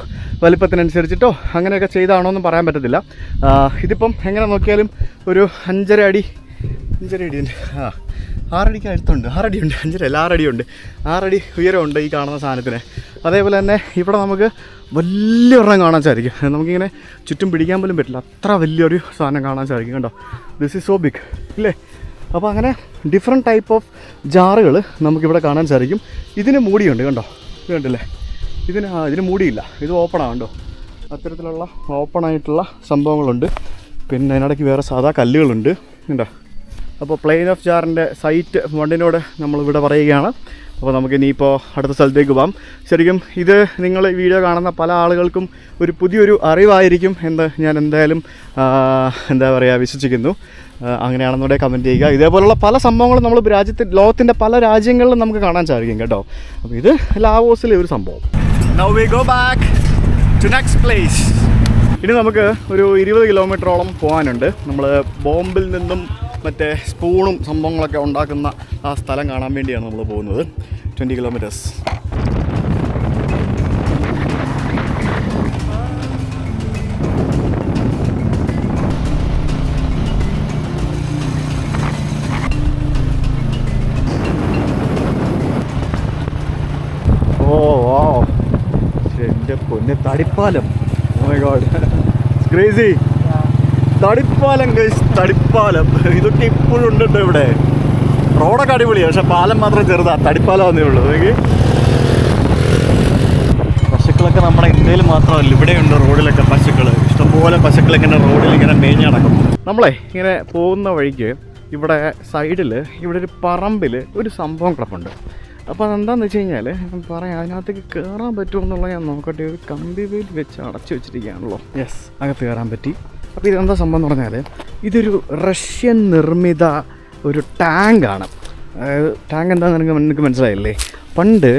വലിപ്പത്തിനനുസരിച്ചിട്ടോ അങ്ങനെയൊക്കെ ചെയ്തതാണോ എന്നും പറയാൻ പറ്റത്തില്ല. ഇതിപ്പം എങ്ങനെ നോക്കിയാലും ഒരു 5.5 അടി 6 അടുത്തുണ്ട്, 6 അടിയുണ്ട്, 5 അല്ല 6 അടിയുണ്ട്, 6 അടി ഉയരമുണ്ട് ഈ കാണുന്ന സാധനത്തിന്. അതേപോലെ തന്നെ ഇവിടെ നമുക്ക് വലിയൊരെണ്ണം കാണാൻ സാധിക്കും. നമുക്കിങ്ങനെ ചുറ്റും പിടിക്കാൻ പോലും പറ്റില്ല, അത്ര വലിയൊരു സാധനം കാണാൻ സാധിക്കും. കണ്ടോ, ദിസ് ഈസ് സോ ബിഗ് ഇല്ലേ? അപ്പോൾ അങ്ങനെ ഡിഫറെൻറ്റ് ടൈപ്പ് ഓഫ് ജാറുകൾ നമുക്കിവിടെ കാണാൻ സാധിക്കും. ഇതിന് മൂടിയുണ്ട്, കണ്ടോ, ഇത് കണ്ടില്ലേ? ഇതിന് മൂടിയില്ല, ഇത് ഓപ്പണാണ്. കണ്ടോ, അത്തരത്തിലുള്ള ഓപ്പണായിട്ടുള്ള സംഭവങ്ങളുണ്ട്. പിന്നെ അതിനിടയ്ക്ക് വേറെ സാധാ കല്ലുകളുണ്ട്, കണ്ടോ. അപ്പോൾ പ്ലെയിൻ ഓഫ് ജാറിൻ്റെ സൈറ്റ് വണ്ടിനോട് നമ്മളിവിടെ പറയുകയാണ്. അപ്പോൾ നമുക്കിനിയിപ്പോൾ അടുത്ത സ്ഥലത്തേക്ക് പോകാം. ശരിക്കും ഇത് നിങ്ങൾ ഈ വീഡിയോ കാണുന്ന പല ആളുകൾക്കും ഒരു പുതിയൊരു അറിവായിരിക്കും എന്ന് ഞാൻ എന്തായാലും എന്താ പറയുക വിശ്വസിക്കുന്നു. അങ്ങനെയാണെന്നുകൂടെ കമൻറ്റ് ചെയ്യുക. ഇതേപോലുള്ള പല സംഭവങ്ങളും നമ്മൾ ലോകത്തിൻ്റെ പല രാജ്യങ്ങളിലും നമുക്ക് കാണാൻ സാധിക്കും കേട്ടോ. അപ്പോൾ ഇത് ലാവോസിലെ ഒരു സംഭവം. Now we go back to next place. ഇനി നമുക്ക് ഒരു 20 കിലോമീറ്ററോളം പോകാനുണ്ട്. നമ്മൾ ബോംബിൽ നിന്നും മറ്റേ സ്പൂണും സംഭവങ്ങളൊക്കെ ഉണ്ടാക്കുന്ന ആ സ്ഥലം കാണാൻ വേണ്ടിയാണ് നമ്മൾ പോകുന്നത്. 20 കിലോമീറ്റേഴ്സ്. എൻ്റെ പൊന്നെ, തടിപ്പാലം. Oh my god, it's crazy. തടിപ്പാലം ഗൈസ്, തടിപ്പാലം. ഇതൊക്കെ ഇപ്പോഴും ഉണ്ട് കേട്ടോ ഇവിടെ. റോഡൊക്കെ അടിപൊളിയാണ്, പക്ഷെ പാലം മാത്രം ചെറുതാ. തടിപ്പാലം വന്നേ ഉള്ളൂ. പശുക്കളൊക്കെ നമ്മുടെ ഇന്ത്യയിൽ മാത്രമല്ല, ഇവിടെയുണ്ട് റോഡിലൊക്കെ പശുക്കൾ. ഇഷ്ടംപോലെ പശുക്കൾ ഇങ്ങനെ റോഡിൽ ഇങ്ങനെ മേഞ്ഞ് നടക്കും. നമ്മളെ ഇങ്ങനെ പോകുന്ന വഴിക്ക് ഇവിടെ സൈഡിൽ ഇവിടെ ഒരു പറമ്പിൽ ഒരു സംഭവം കിടപ്പുണ്ട്. അപ്പോൾ അതെന്താണെന്ന് വെച്ച് കഴിഞ്ഞാൽ പറയാം, അതിനകത്തേക്ക് കയറാൻ പറ്റുമോ എന്നുള്ളത് ഞാൻ നോക്കട്ടെ. ഒരു കമ്പി വേലി വെച്ച് അടച്ചു വെച്ചിരിക്കുകയാണല്ലോ. യെസ്, അകത്ത് കയറാൻ പറ്റി. അപ്പോൾ ഇതെന്താ സംഭവം എന്ന് പറഞ്ഞാൽ ഇതൊരു റഷ്യൻ നിർമ്മിത ഒരു ടാങ്കാണ്. ടാങ്ക് എന്താണെന്ന് നിങ്ങൾക്ക് മനസ്സിലായില്ലേ? പണ്ട്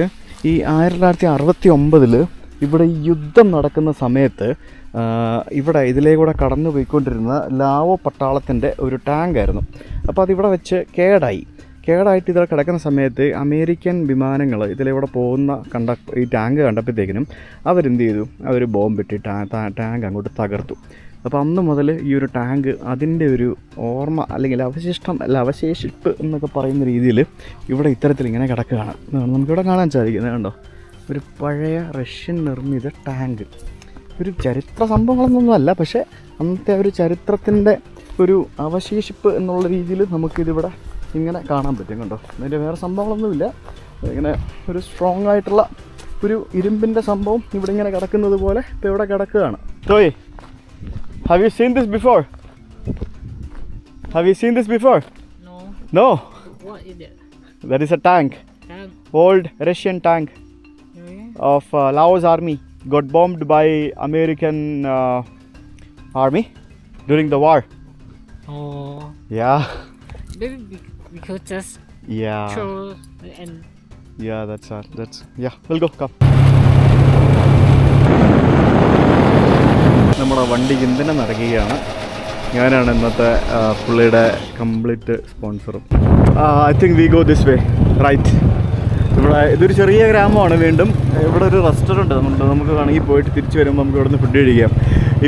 ഈ 1969 ഇവിടെ യുദ്ധം നടക്കുന്ന സമയത്ത് ഇവിടെ ഇതിലേക്കൂടെ കടന്നു പോയിക്കൊണ്ടിരുന്ന ലാവോ പട്ടാളത്തിൻ്റെ ഒരു ടാങ്കായിരുന്നു. അപ്പോൾ അതിവിടെ വെച്ച് കേടായിട്ട് ഇതിൽ കിടക്കുന്ന സമയത്ത് അമേരിക്കൻ വിമാനങ്ങൾ ഇതിലൂടെ പോകുന്ന ഈ ടാങ്ക് കണ്ടപ്പോഴത്തേക്കിനും അവരെന്ത് ചെയ്തു? അവർ ബോംബിട്ട് ടാങ്ക് അങ്ങോട്ട് തകർത്തു. അപ്പോൾ അന്ന് മുതൽ ഈ ഒരു ടാങ്ക് അതിൻ്റെ ഒരു ഓർമ്മ അല്ലെങ്കിൽ അവശേഷിപ്പ് എന്നൊക്കെ പറയുന്ന രീതിയിൽ ഇവിടെ ഇത്തരത്തിൽ ഇങ്ങനെ കിടക്കുകയാണ്. നമുക്കിവിടെ കാണാൻ സാധിക്കുന്നത് കണ്ടോ, ഒരു പഴയ റഷ്യൻ നിർമ്മിത ടാങ്ക്. ഒരു ചരിത്ര സംഭവങ്ങളൊന്നുമല്ല, പക്ഷേ അന്നത്തെ ഒരു ചരിത്രത്തിൻ്റെ ഒരു അവശേഷിപ്പ് എന്നുള്ള രീതിയിൽ നമുക്കിതിവിടെ ഇങ്ങനെ കാണാൻ പറ്റും. കണ്ടോ, അതിൻ്റെ വേറെ സംഭവങ്ങളൊന്നുമില്ല. ഇങ്ങനെ ഒരു സ്ട്രോങ് ആയിട്ടുള്ള ഒരു ഇരുമ്പിൻ്റെ സംഭവം ഇവിടെ ഇങ്ങനെ കിടക്കുന്നത് പോലെ ഇപ്പോൾ ഇവിടെ കിടക്കുകയാണ്. Toy, have you seen this before? Have you seen this before? No. No? What is it? That is a tank. Tank. Old Russian tank of Laos army. Got bombed by American army during the war. Oh. Yeah. Maybe because just Yeah. throw and Yeah, that's yeah. We'll go. Come. നമ്മുടെ വണ്ടി ഇന്ധനം നടക്കുകയാണ്. ഞാനാണ് ഇന്നത്തെ പുള്ളിയുടെ complete സ്പോൺസറും. I think we go this way right. ഇവിടെ ഇതൊരു ചെറിയ ഗ്രാമമാണ്. വീണ്ടും ഇവിടെ ഒരു റെസ്റ്റോറൻറ്റ് നമുക്ക് വേണമെങ്കിൽ പോയിട്ട് തിരിച്ച് വരുമ്പോൾ നമുക്ക് ഇവിടെ നിന്ന് ഫുഡ് കഴിക്കാം.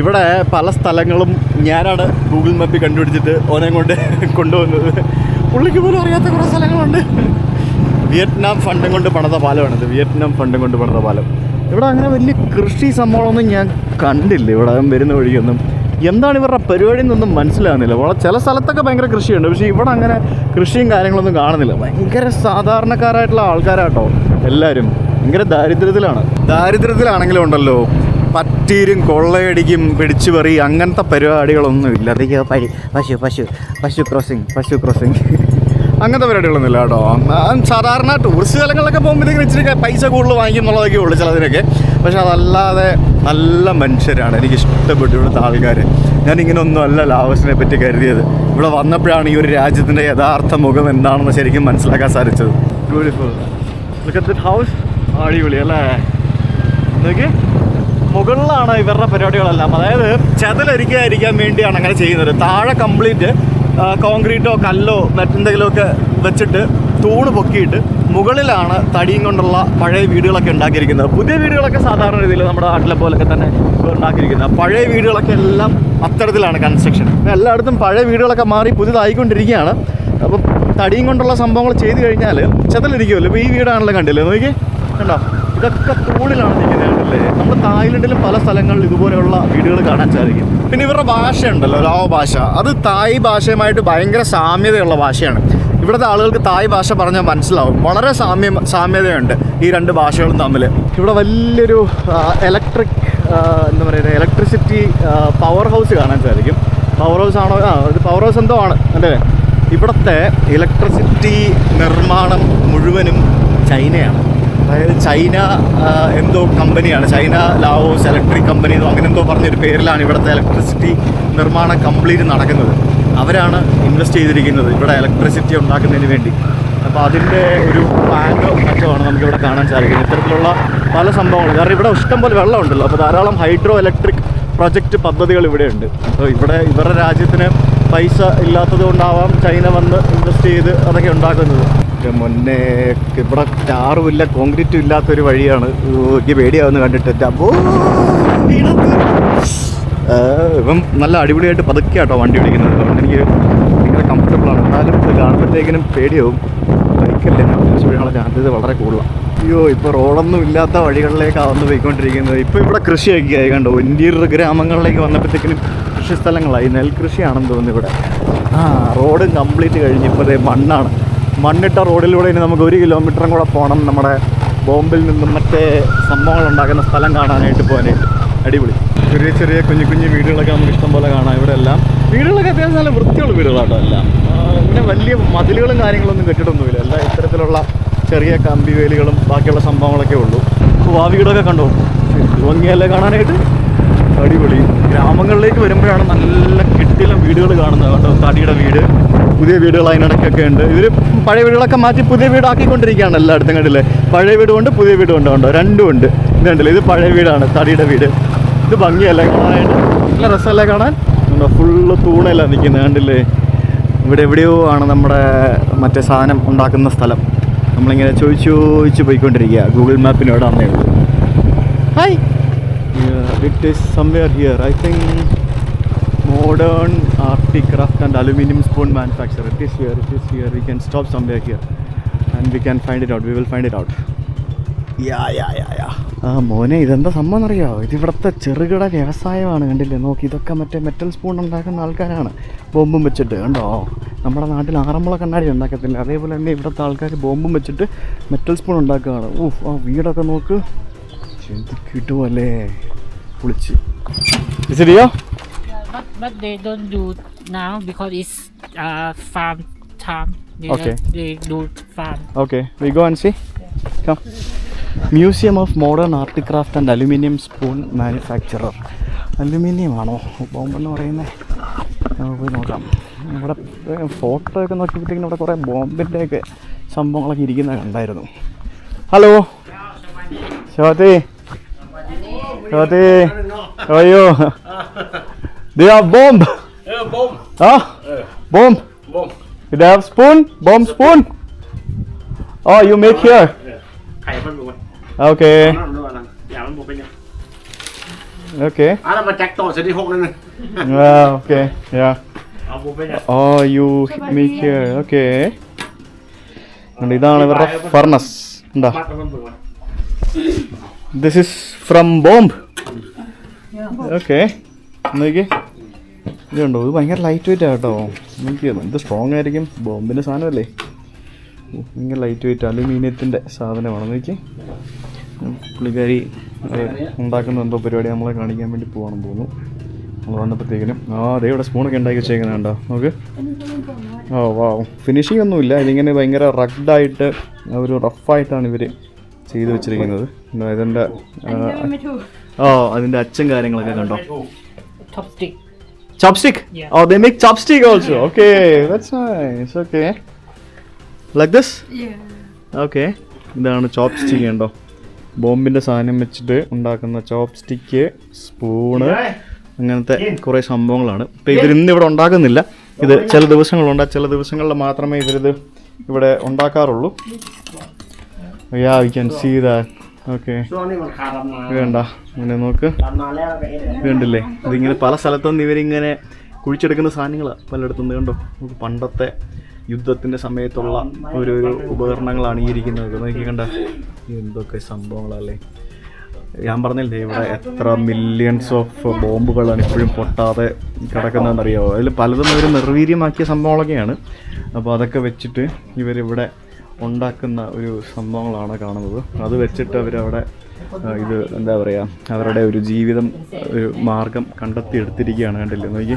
ഇവിടെ പല സ്ഥലങ്ങളും ഞാനാണ് ഗൂഗിൾ മാപ്പിൽ കണ്ടുപിടിച്ചിട്ട് ഓനെ കൊണ്ട് കൊണ്ടുവന്നത്. പുള്ളിക്ക് പോലും അറിയാത്ത കുറേ സ്ഥലങ്ങളുണ്ട്. വിയറ്റ്നാം ഫണ്ടും കൊണ്ട് പണിത പാലമാണിത്. വിയറ്റ്നാം ഫണ്ടും കൊണ്ട് പണിത പാലം. ഇവിടെ അങ്ങനെ വലിയ കൃഷി സംഭവമൊന്നും ഞാൻ കണ്ടില്ല ഇവിടെ വരുന്ന വഴിയൊന്നും. എന്താണ് ഇവരുടെ പരിപാടി എന്നൊന്നും മനസ്സിലാകുന്നില്ല. ചില സ്ഥലത്തൊക്കെ ഭയങ്കര കൃഷിയുണ്ട്, പക്ഷേ ഇവിടെ അങ്ങനെ കൃഷിയും കാര്യങ്ങളൊന്നും കാണുന്നില്ല. ഭയങ്കര സാധാരണക്കാരായിട്ടുള്ള ആൾക്കാരാട്ടോ എല്ലാവരും. ഭയങ്കര ദാരിദ്ര്യത്തിലാണെങ്കിലും ഉണ്ടല്ലോ, പറ്റീരും കൊള്ളയടിക്കും പിടിച്ചു പറി അങ്ങനത്തെ പരിപാടികളൊന്നും ഇല്ല. അതൊക്കെ പശു ക്രോസിങ് അങ്ങനത്തെ പരിപാടികളൊന്നുമില്ല കേട്ടോ. സാധാരണ ടൂറിസ്റ്റ് സ്ഥലങ്ങളിലൊക്കെ പോകുമ്പോഴത്തേക്കും ഇച്ചിരി പൈസ കൂടുതൽ വാങ്ങിക്കുന്നുള്ളതൊക്കെ ഉള്ളൂ ചിലതിനൊക്കെ. പക്ഷെ അതല്ലാതെ നല്ല മനുഷ്യരാണ്. എനിക്ക് ഇഷ്ടപ്പെട്ടു ഇവിടുത്തെ ആൾക്കാർ. ഞാനിങ്ങനെ ഒന്നും അല്ല ലാവോസിനെ പറ്റി കരുതിയത്. ഇവിടെ വന്നപ്പോഴാണ് ഈ ഒരു രാജ്യത്തിൻ്റെ യഥാർത്ഥ മുഖം എന്താണെന്ന് ശരിക്കും മനസ്സിലാക്കാൻ സാധിച്ചത്. Beautiful. Look at that house. അടിപൊളി അല്ലേ? ഇതൊക്കെ മുകളിലാണ് ഇവരുടെ പരിപാടികളെല്ലാം. അതായത് ചതലരിക്കാതിരിക്കാൻ വേണ്ടിയാണ് അങ്ങനെ ചെയ്യുന്നത്. താഴെ കംപ്ലീറ്റ് കോൺക്രീറ്റോ കല്ലോ മറ്റെന്തെങ്കിലുമൊക്കെ വെച്ചിട്ട് തൂണ് പൊക്കിയിട്ട് മുകളിലാണ് തടിയും കൊണ്ടുള്ള പഴയ വീടുകളൊക്കെ ഉണ്ടാക്കിയിരിക്കുന്നത്. പുതിയ വീടുകളൊക്കെ സാധാരണ രീതിയിൽ നമ്മുടെ നാട്ടിലെ പോലൊക്കെ തന്നെ ഉണ്ടാക്കിയിരിക്കുന്നത്. പഴയ വീടുകളൊക്കെ എല്ലാം അത്തരത്തിലാണ് കൺസ്ട്രക്ഷൻ. എല്ലായിടത്തും പഴയ വീടുകളൊക്കെ മാറി പുതിയതായിക്കൊണ്ടിരിക്കുകയാണ്. അപ്പം തടിയും കൊണ്ടുള്ള സംഭവങ്ങൾ ചെയ്ത് കഴിഞ്ഞാൽ ചെതലിരിക്കുമല്ലോ. ഇപ്പോൾ ഈ വീടാണല്ലോ കണ്ടില്ലേ, നോക്കി കണ്ടോ, ഇതൊക്കെ തൂണിലാണ് നിൽക്കുന്നത് കണ്ടില്ലേ. നമ്മൾ തായ്ലൻഡിലും പല സ്ഥലങ്ങളിൽ ഇതുപോലെയുള്ള വീടുകൾ കാണാൻ സാധിക്കും. പിന്നെ ഇവരുടെ ഭാഷയുണ്ടല്ലോ, ലാവോ ഭാഷ, അത് തായ് ഭാഷയുമായിട്ട് ഭയങ്കര സാമ്യതയുള്ള ഭാഷയാണ്. ഇവിടുത്തെ ആളുകൾക്ക് തായ് ഭാഷ പറഞ്ഞാൽ മനസ്സിലാവും. വളരെ സാമ്യതയുണ്ട് ഈ രണ്ട് ഭാഷകളും തമ്മിൽ. ഇവിടെ വലിയൊരു എന്താ പറയുക, ഇലക്ട്രിസിറ്റി പവർ ഹൗസ് കാണാൻ സാധിക്കും. പവർ ഹൗസ് ആണോ? ഇത് പവർ ഹൗസ് എന്തോ ആണ് അല്ലേ. ഇവിടുത്തെ ഇലക്ട്രിസിറ്റി നിർമ്മാണം മുഴുവനും ചൈനയാണ്. അതായത് ചൈന എന്തോ കമ്പനിയാണ്, ചൈന ലാവോസ് ഇലക്ട്രിക് കമ്പനി എന്നോ അങ്ങനെ എന്തോ പറഞ്ഞൊരു പേരിലാണ് ഇവിടുത്തെ ഇലക്ട്രിസിറ്റി നിർമ്മാണം കംപ്ലീറ്റ് നടക്കുന്നത്. അവരാണ് ഇൻവെസ്റ്റ് ചെയ്തിരിക്കുന്നത് ഇവിടെ ഇലക്ട്രിസിറ്റി ഉണ്ടാക്കുന്നതിന് വേണ്ടി. അപ്പോൾ അതിൻ്റെ ഒരു പ്ലാന്റോ മറ്റോ ആണ് നമുക്കിവിടെ കാണാൻ സാധിക്കുന്നത്. ഇത്തരത്തിലുള്ള പല സംഭവങ്ങളും, കാരണം ഇവിടെ ഇഷ്ടംപോലെ വെള്ളമുണ്ടല്ലോ. അപ്പോൾ ധാരാളം ഹൈഡ്രോ ഇലക്ട്രിക് പ്രൊജക്റ്റ് പദ്ധതികൾ ഇവിടെയുണ്ട്. അപ്പോൾ ഇവരുടെ രാജ്യത്തിന് പൈസ ഇല്ലാത്തത് കൊണ്ടാവാം ചൈന വന്ന് ഇൻവെസ്റ്റ് ചെയ്ത് അതൊക്കെ ഉണ്ടാക്കുന്നത്. മുന്നേ ഇവിടെ ടാറുമില്ല കോൺക്രീറ്റും ഇല്ലാത്തൊരു വഴിയാണ്. എനിക്ക് പേടിയാവുന്ന കണ്ടിട്ട്. അപ്പോൾ ഇപ്പം നല്ല അടിപൊളിയായിട്ട് പതുക്കെയാട്ടോ വണ്ടി ഓടിക്കുന്നത്. അതുകൊണ്ട് എനിക്ക് ഭയങ്കര കംഫർട്ടബിളാണ്. എന്നാലും ഇത് കാണുമ്പോഴത്തേക്കിനും പേടിയാവും. ബൈക്കല്ലേ വീഴാനുള്ള ചാൻസസ് വളരെ കൂടുതലാണ്. അയ്യോ, ഇപ്പോൾ റോഡൊന്നും ഇല്ലാത്ത വഴികളിലേക്കാണ് വന്ന് പോയിക്കൊണ്ടിരിക്കുന്നത്. ഇപ്പോൾ ഇവിടെ കൃഷിയൊക്കെ ആയി കണ്ടോ. ഇന്റീരിയർ ഗ്രാമങ്ങളിലേക്ക് വന്നപ്പോഴത്തേക്കിനും കൃഷി സ്ഥലങ്ങളായി. നെൽകൃഷിയാണെന്ന് തോന്നുന്നു ഇവിടെ. റോഡ് കംപ്ലീറ്റ് കഴിഞ്ഞ് ഇപ്പോൾ മണ്ണാണ്. മണ്ണിട്ട റോഡിലൂടെ ഇനി നമുക്ക് 1 കിലോമീറ്ററും കൂടെ പോകണം നമ്മുടെ ബോംബിൽ നിന്നും മറ്റേ സംഭവങ്ങൾ ഉണ്ടാക്കുന്ന സ്ഥലം കാണാനായിട്ട് പോകാനായിട്ട്. അടിപൊളി. ചെറിയ ചെറിയ കുഞ്ഞു വീടുകളൊക്കെ നമുക്ക് ഇഷ്ടം പോലെ കാണാം. ഇവിടെ എല്ലാം വീടുകളൊക്കെ അത്യാവശ്യം നല്ല വൃത്തിയുള്ള വീടുകളാട്ടോ എല്ലാം. പിന്നെ വലിയ മതിലുകളും കാര്യങ്ങളൊന്നും കെട്ടിടൊന്നുമില്ല. എല്ലാം ഇത്തരത്തിലുള്ള ചെറിയ കമ്പി വേലികളും ബാക്കിയുള്ള സംഭവങ്ങളൊക്കെ ഉള്ളൂ. അപ്പോൾ ആ വീടൊക്കെ കണ്ടോ, ഭംഗിയല്ലേ കാണാനായിട്ട്. അടിപൊളി. ഗ്രാമങ്ങളിലേക്ക് വരുമ്പോഴാണ് നല്ല കിട്ടിലും വീടുകൾ കാണുന്നത് കേട്ടോ. തടിയുടെ വീട്, പുതിയ വീടുകൾ അതിനിടയ്ക്കൊക്കെ ഉണ്ട്. ഇവർ പഴയ വീടുകളൊക്കെ മാറ്റി പുതിയ വീടാക്കിക്കൊണ്ടിരിക്കുകയാണ് എല്ലായിടത്തും. കണ്ടില്ലേ, പഴയ വീടുമുണ്ട് പുതിയ വീടുമുണ്ട്. കണ്ടോ, രണ്ടും ഉണ്ട്. ഇത് കണ്ടില്ലേ, ഇത് പഴയ വീടാണ്, തടിയുടെ വീട്. ഇത് ഭംഗിയല്ലേ കാണാനായിട്ട്, നല്ല രസമല്ലേ കാണാൻ. ഫുള്ള് തൂണല്ല നിൽക്കുന്നത് കണ്ടില്ലേ. ഇവിടെ എവിടെയോ ആണ് നമ്മുടെ മറ്റേ സാധനം ഉണ്ടാക്കുന്ന സ്ഥലം. നമ്മളിങ്ങനെ ചോദിച്ച് പോയിക്കൊണ്ടിരിക്കുക. ഗൂഗിൾ മാപ്പിന് ഇവിടെ അന്നേ ഉള്ളൂ. Hi, it is somewhere here I think. Modern Arctic craft and aluminum spoon manufacturer. It is here. We can stop somewhere here and we can find it out. We will find it out. Yeah. മോനെ, ഇതെന്താ സംഭവം എന്നറിയാമോ? ഇതിവിടുത്തെ ചെറുകിട വ്യവസായമാണ്. കണ്ടില്ലേ, നോക്കി, ഇതൊക്കെ മറ്റേ മെറ്റൽ സ്പൂൺ ഉണ്ടാക്കുന്ന ആൾക്കാരാണ്. ബോംബും വെച്ചിട്ട് കണ്ടോ. നമ്മുടെ നാട്ടിൽ ആറന്മുള കണ്ണാടി ഉണ്ടാക്കത്തില്ല, അതേപോലെ തന്നെ ഇവിടുത്തെ ആൾക്കാർ ബോംബും വെച്ചിട്ട് മെറ്റൽ സ്പൂൺ ഉണ്ടാക്കുകയാണ്. ആ വീടൊക്കെ നോക്ക്, കിട്ടുമല്ലേ, പൊളിച്ച്. ശരിയോ? But they don't do now because it's farm time. They do farm. Okay, we go and see. Come. Museum of Modern Arctic Craft and Aluminium Spoon Manufacturer. Aluminium ആണോ ബോംബെന്ന് പറയുന്നത്? പോയി നോക്കാം. ഇവിടെ ഫോട്ടോ ഒക്കെ നോക്കിയപ്പോഴത്തേക്കും ഇവിടെ കുറേ ബോംബിൻ്റെയൊക്കെ സംഭവങ്ങളൊക്കെ ഇരിക്കുന്നത് കണ്ടായിരുന്നു. ഹലോ ശോതി, അയ്യോ, they have bomb. Bomb. Bomb. They have spoon. Bomb spoon. Oh, you make here. Thầy phân bùa. Okay. Dạ phân bùa bên nhau. Okay. Là mà chắc tổ sẽ đi hộp lên này. Okay. Yeah. Bùa bên nhau. Oh, you make here. Okay. ഇതാണ് ഇവരുടെ furnace. എന്താ? This is from bomb. Okay. നോക്കി, ഇതുണ്ടോ, ഇത് ഭയങ്കര light wait ആട്ടോ. നോക്കി, എന്ത് സ്ട്രോങ് ആയിരിക്കും, ബോംബിൻ്റെ സാധനമല്ലേ. ഭയങ്കര ലൈറ്റ് വെയിറ്റ് അലുമിനിയത്തിൻ്റെ സാധനമാണ്. നോക്കി, പുള്ളിക്കാരി ഉണ്ടാക്കുന്ന എന്തോ പരിപാടി നമ്മളെ കാണിക്കാൻ വേണ്ടി പോകണം തോന്നുന്നു. നമ്മൾ വന്നപ്പോഴത്തേക്കിനും അതേ ഇവിടെ സ്പൂണൊക്കെ ഉണ്ടാക്കി വെച്ചേക്കുന്നത് കണ്ടോ, നോക്ക്. വാ, ഫിനിഷിംഗ് ഒന്നുമില്ല. ഇതിങ്ങനെ ഭയങ്കര റഗ്ഡായിട്ട് ഒരു റഫായിട്ടാണ് ഇവർ ചെയ്ത് വെച്ചിരിക്കുന്നത്. ഇതിൻ്റെ അതിൻ്റെ അച്ഛൻ കാര്യങ്ങളൊക്കെ കണ്ടോ. Chopstick? Yeah. Oh, they make chopstick also. Okay, that's nice. Okay. Like this? Yeah. Okay. ഇതാണ് ചോപ്സ്റ്റിക്ക് കണ്ടോ. ബോംബിൻ്റെ സാധനം വെച്ചിട്ട് ഉണ്ടാക്കുന്ന ചോപ്സ്റ്റിക്ക്, സ്പൂണ്, അങ്ങനത്തെ കുറേ സംഭവങ്ങളാണ്. ഇപ്പോൾ ഇവരിന്നിവിടെ ഉണ്ടാക്കുന്നില്ല. ഇത് ചില ദിവസങ്ങളുണ്ട്, ചില ദിവസങ്ങളിൽ മാത്രമേ ഇവരിത് ഇവിടെ ഉണ്ടാക്കാറുള്ളൂ. Yeah, we can see that. Okay, വേണ്ട അങ്ങനെ നോക്ക്, വേണ്ടില്ലേ. ഇതിങ്ങനെ പല സ്ഥലത്തുനിന്ന് ഇവരിങ്ങനെ കുഴിച്ചെടുക്കുന്ന സാധനങ്ങളാണ് പലയിടത്തുനിന്ന് കണ്ടോ. നമുക്ക് പണ്ടത്തെ യുദ്ധത്തിൻ്റെ സമയത്തുള്ള ഒരു ഉപകരണങ്ങളാണ് ഈ ഇരിക്കുന്നത്. നോക്കി കണ്ട എന്തൊക്കെ സംഭവങ്ങളല്ലേ. ഞാൻ പറഞ്ഞില്ലേ ഇവിടെ എത്ര മില്യൺസ് ഓഫ് ബോംബുകളാണ് ഇപ്പോഴും പൊട്ടാതെ കിടക്കുന്നതെന്നറിയാമോ. അതിൽ പലതും ഒരു നിർവീര്യമാക്കിയ സംഭവങ്ങളൊക്കെയാണ്. അപ്പോൾ അതൊക്കെ വെച്ചിട്ട് ഇവരിവിടെ ഉണ്ടാക്കുന്ന ഒരു സംഭവങ്ങളാണ് കാണുന്നത്. അത് വെച്ചിട്ട് അവരവിടെ ഇത് എന്താ പറയുക, അവരുടെ ഒരു ജീവിതം ഒരു മാർഗം കണ്ടെത്തിയെടുത്തിരിക്കുകയാണ്. കണ്ടില്ലേ നോക്കി.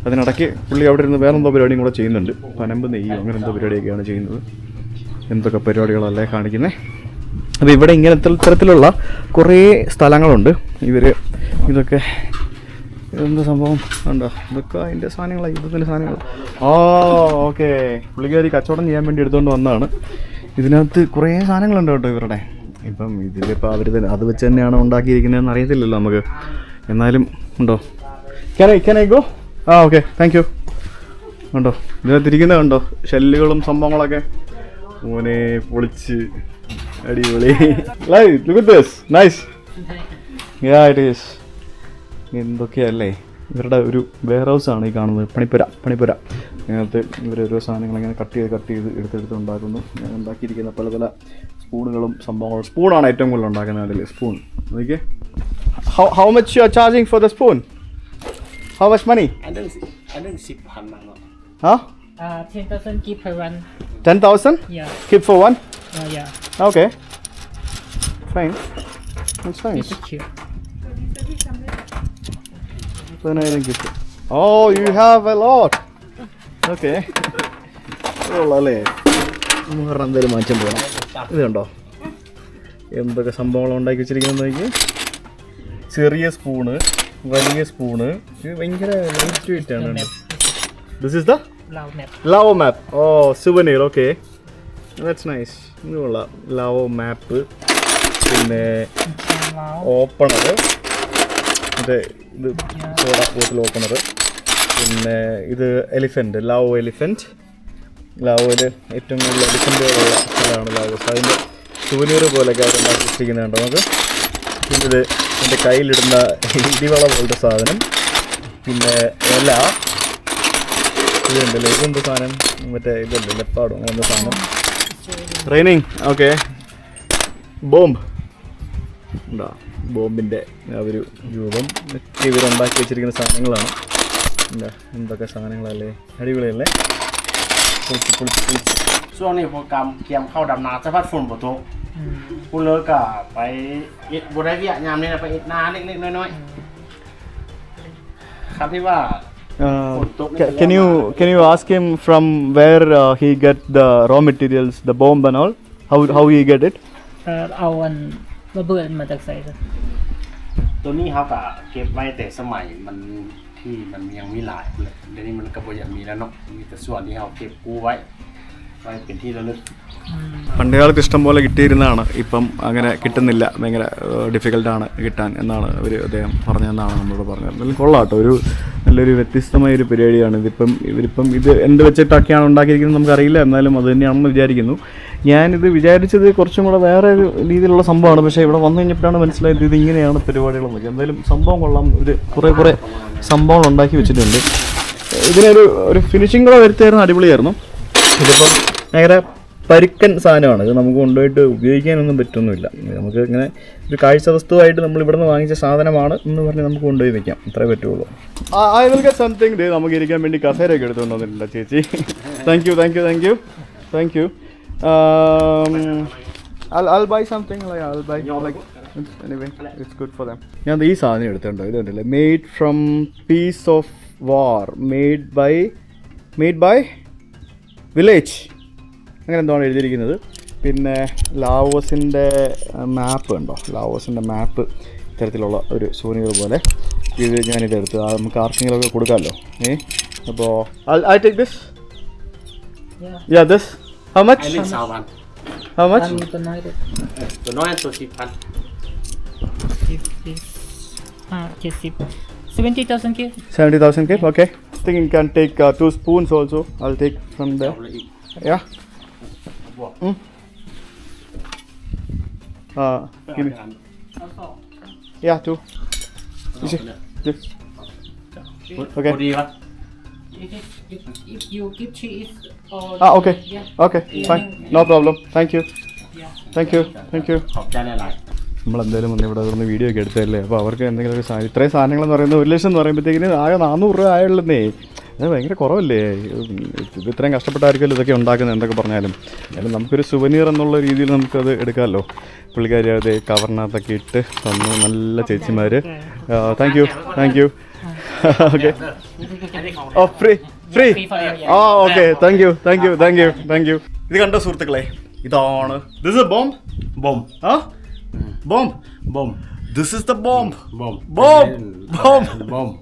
അതിനിടയ്ക്ക് പുള്ളി അവിടെ ഇരുന്ന് വേറെന്തോ പരിപാടിയും കൂടെ ചെയ്യുന്നുണ്ട്. പനമ്പ് നെയ്യും അങ്ങനെ എന്തോ പരിപാടിയൊക്കെയാണ് ചെയ്യുന്നത്. എന്തൊക്കെ പരിപാടികളല്ലേ കാണിക്കുന്നത്. അപ്പോൾ ഇവിടെ ഇങ്ങനത്തെ ഇത്തരത്തിലുള്ള കുറേ സ്ഥലങ്ങളുണ്ട്. ഇതൊക്കെ എന്ത് സംഭവം ഉണ്ടോ, ഇതൊക്കെ അതിൻ്റെ സാധനങ്ങളാണ്, യുദ്ധത്തിൻ്റെ സാധനങ്ങൾ. ഓക്കെ, പുള്ളിക്കാരി കച്ചവടം ചെയ്യാൻ വേണ്ടി എടുത്തുകൊണ്ട് വന്നതാണ്. ഇതിനകത്ത് കുറേ സാധനങ്ങളുണ്ട് കേട്ടോ ഇവരുടെ. ഇപ്പം ഇതിലിപ്പോൾ അവർ അത് വെച്ച് തന്നെയാണ് ഉണ്ടാക്കിയിരിക്കുന്നതെന്ന് അറിയത്തില്ലല്ലോ നമുക്ക്. എന്നാലും ഉണ്ടോ, can I go? Okay, thank U. ഉണ്ടോ ഇതിനകത്തിരിക്കുന്നത് കണ്ടോ, ഷെല്ലുകളും സംഭവങ്ങളൊക്കെ. മോനെ പൊളിച്ച് അടിപൊളി. Look at this, nice. Yeah, it is. എന്തൊക്കെയല്ലേ. ഇവരുടെ ഒരു വെയർ ഹൗസാണ് ഈ കാണുന്നത്. പണിപ്പുര. അതിനകത്ത് ഇവർ ഓരോ സാധനങ്ങളിങ്ങനെ കട്ട് ചെയ്ത് എടുത്തെടുത്ത് ഉണ്ടാക്കുന്നു. ഉണ്ടാക്കിയിരിക്കുന്ന പല പല സ്പൂണുകളും സംഭവങ്ങളും. സ്പൂണാണ് ഏറ്റവും കൂടുതൽ ഉണ്ടാക്കുന്നത് അതിൽ. സ്പൂൺ നോക്കിയേ. How much you are charging for the spoon? How much money? I don't see 10,000 มั้งเนาะ Huh? 10,000 keep per one. 10,000? Yeah. Keep for one? Yeah. Okay. Fine. That's nice. It's cute. 10,000 gift. Oh, you have a lot. Okay. കൊള്ളാല്ലേ. നമുക്ക് എന്തെങ്കിലും മാറ്റം പോകണം. ഇത് കണ്ടോ എന്തൊക്കെ സംഭവങ്ങൾ ഉണ്ടാക്കി വെച്ചിരിക്കുന്നത് നോക്കി. ചെറിയ സ്പൂണ്, വലിയ സ്പൂണ്. ഇത് ഭയങ്കര ലൈറ്റ് വെയിറ്റ് ആണ്. This is the Lao map. Oh, souvenir. Okay, that's nice. ഇത് കൊള്ളാം. ലവോ മാപ്പ്, പിന്നെ ഓപ്പണർ, മറ്റേ ഇത് സോഡ ബോട്ടിൽ ഓപ്പണർ, പിന്നെ ഇത് എലിഫൻറ്റ്, ലവോ എലിഫൻറ്റ്. ലാവോയിൽ ഏറ്റവും കൂടുതൽ എലിഫൻറ്റുകളുള്ള സ്ഥലമാണ് ലാവോസ്. അതിൻ്റെ സുവനീർ പോലെയൊക്കെ അവർ ഉണ്ടാക്കി വെച്ചിരിക്കുന്നുണ്ട് നമുക്ക്. പിന്നെ ഇത് എൻ്റെ കയ്യിലിടുന്ന ഇടിവള പോലത്തെ സാധനം, പിന്നെ ഇല. ഇതുണ്ടല്ലോ, ഇതെന്ത് സാധനം, മറ്റേ ഇതല്ലേ ലെപ്പാടും അങ്ങനത്തെ സാധനം. ട്രെയിനിങ്. ഓക്കെ, ബോംബ് ഉണ്ടോ, ബോംബിൻ്റെ ആ ഒരു രൂപം ഒക്കെ ഇവരുണ്ടാക്കി വെച്ചിരിക്കുന്ന സാധനങ്ങളാണ്. എന്താ എന്തൊക്കെ സാധനങ്ങളല്ലേ, അടിപൊളിയല്ലേ. ช่วงนี้โปรแกรมเตรียมเข้าดำนาสะพัดฝนบ่ตกกูเลยก็ไปอิดบ่ได้เวียยามนี้นะไปอิดนาเล็กๆน้อยๆครับที่ว่า Can you ask him from where he get the raw materials, the bomb and all? How he get it? เอาอันระเบิดมาจากไสซะ ตัวนี้เขาก็เก็บไว้แต่สมัยมันที่มันยังมีหลายเลยเดี๋ยวนี้มันก็บ่ยังมีแล้วเนาะมีแต่ส่วนที่เขาเก็บกู้ไว้เป็นที่ระลึก. പണ്ട് കാലത്ത് ഇഷ്ടം പോലെ കിട്ടിയിരുന്നതാണ്. ഇപ്പം അങ്ങനെ കിട്ടുന്നില്ല, ഭയങ്കര ഡിഫിക്കൽട്ടാണ് കിട്ടാൻ എന്നാണ് അദ്ദേഹം പറഞ്ഞതെന്നാണ് നമ്മളോട് പറഞ്ഞത്. എന്തായാലും കൊള്ളാം കേട്ടോ, ഒരു നല്ലൊരു വ്യത്യസ്തമായൊരു പരിപാടിയാണ് ഇവരിപ്പം ഇത് എന്ത് വെച്ചിട്ടൊക്കെയാണ് ഉണ്ടാക്കിയിരിക്കുന്നത് നമുക്കറിയില്ല. എന്നാലും അത് തന്നെയാണെന്ന് വിചാരിക്കുന്നു. ഞാനിത് വിചാരിച്ചത് കുറച്ചും കൂടെ വേറെ ഒരു രീതിയിലുള്ള സംഭവമാണ്. പക്ഷേ ഇവിടെ വന്നു കഴിഞ്ഞപ്പോഴാണ് മനസ്സിലായത് ഇത് ഇങ്ങനെയാണ് പരിപാടികളെന്നൊക്കെ. എന്തായാലും സംഭവം കൊള്ളാം. കുറേ സംഭവങ്ങൾ ഉണ്ടാക്കി വെച്ചിട്ടുണ്ട്. ഇതിനൊരു ഫിനിഷിംഗ് കൂടെ വരുത്തിയായിരുന്നു, അടിപൊളിയായിരുന്നു. ഇതിപ്പം ഭയങ്കര പരുക്കൻ സാധനമാണ്. ഇത് നമുക്ക് കൊണ്ടുപോയിട്ട് ഉപയോഗിക്കാനൊന്നും പറ്റൊന്നുമില്ല. നമുക്ക് ഇങ്ങനെ ഒരു കാഴ്ച വസ്തുവായിട്ട് നമ്മൾ ഇവിടെ നിന്ന് വാങ്ങിച്ച സാധനമാണ് എന്ന് പറഞ്ഞ് നമുക്ക് കൊണ്ടുപോയി വെക്കാം, അത്രേ പറ്റുള്ളൂ. I will get something. Day നമുക്ക് ഇരിക്കാൻ വേണ്ടി കസേരയൊക്കെ എടുത്തുകൊണ്ട് വന്നിട്ടില്ല ചേച്ചി. Thank you. I'll buy something. I'll buy like anyway, it's good for them. ഞാൻ ഈ സാധനം എടുത്തിട്ടുണ്ടോ, ഇത് കണ്ടില്ലേ, made from piece of war, made by village, അങ്ങനെ എന്താണ് എഴുതിയിരിക്കുന്നത്. പിന്നെ ലാവോസിൻ്റെ മാപ്പ് ഉണ്ടോ, ലാവോസിൻ്റെ മാപ്പ് ഇത്തരത്തിലുള്ള ഒരു സൂനിയർ പോലെ. ഇത് ഞാനിതെടുത്ത് നമുക്ക് ആർക്കെങ്കിലുമൊക്കെ കൊടുക്കാമല്ലോ. അപ്പോൾ I take this. Yeah, this. How much? How much? ตัวน้อยด้วย ตัวน้อยตัว 10,000. 70,000 ke. 70,000 K. Okay. I think you can take 2 spoons also. I'll take from there. Yeah. Give me. Yeah, 2. You see? Yes. Okay.ดีป่ะ If you give 3 is Or okay. Yeah. Okay, fine. No problem. Thank you. Yeah. Thank you. Thank you. ขอบใจหลาย നമ്മളെന്തായാലും വന്ന് ഇവിടെ ഒന്ന് video ഒക്കെ എടുത്തതല്ലേ, അപ്പോൾ അവർക്ക് എന്തെങ്കിലുമൊക്കെ ഇത്രയും സാധനങ്ങളെന്ന് പറയുന്നത് 1 ലക്ഷം എന്ന് പറയുമ്പോഴത്തേക്കിന് ആകെ 400 രൂപ ആയുള്ളന്നേ. അത് ഭയങ്കര കുറവല്ലേ. ഇത് ഇത്രയും കഷ്ടപ്പെട്ടായിരിക്കുമല്ലോ ഇതൊക്കെ ഉണ്ടാക്കുന്നത് എന്തൊക്കെ പറഞ്ഞാലും. എന്നാലും നമുക്കൊരു സുവനീർ എന്നുള്ള രീതിയിൽ നമുക്കത് എടുക്കാമല്ലോ. പുള്ളിക്കാരി അത് കവറിനകത്തൊക്കെ ഇട്ട് തന്നു. നല്ല ചേച്ചിമാർ. Thank you. Thank you. Okay. Oh free free. ആ okay. Thank you. Thank you. Thank you. Thank you. ഇത് കണ്ടോ സുഹൃത്തുക്കളെ, ഇതാണ് ദിസ് ഇസ് ബോംബ്. ബോംബ് ആ bomb. Bomb this is the bomb. Bomb bomb. Bomb. Bomb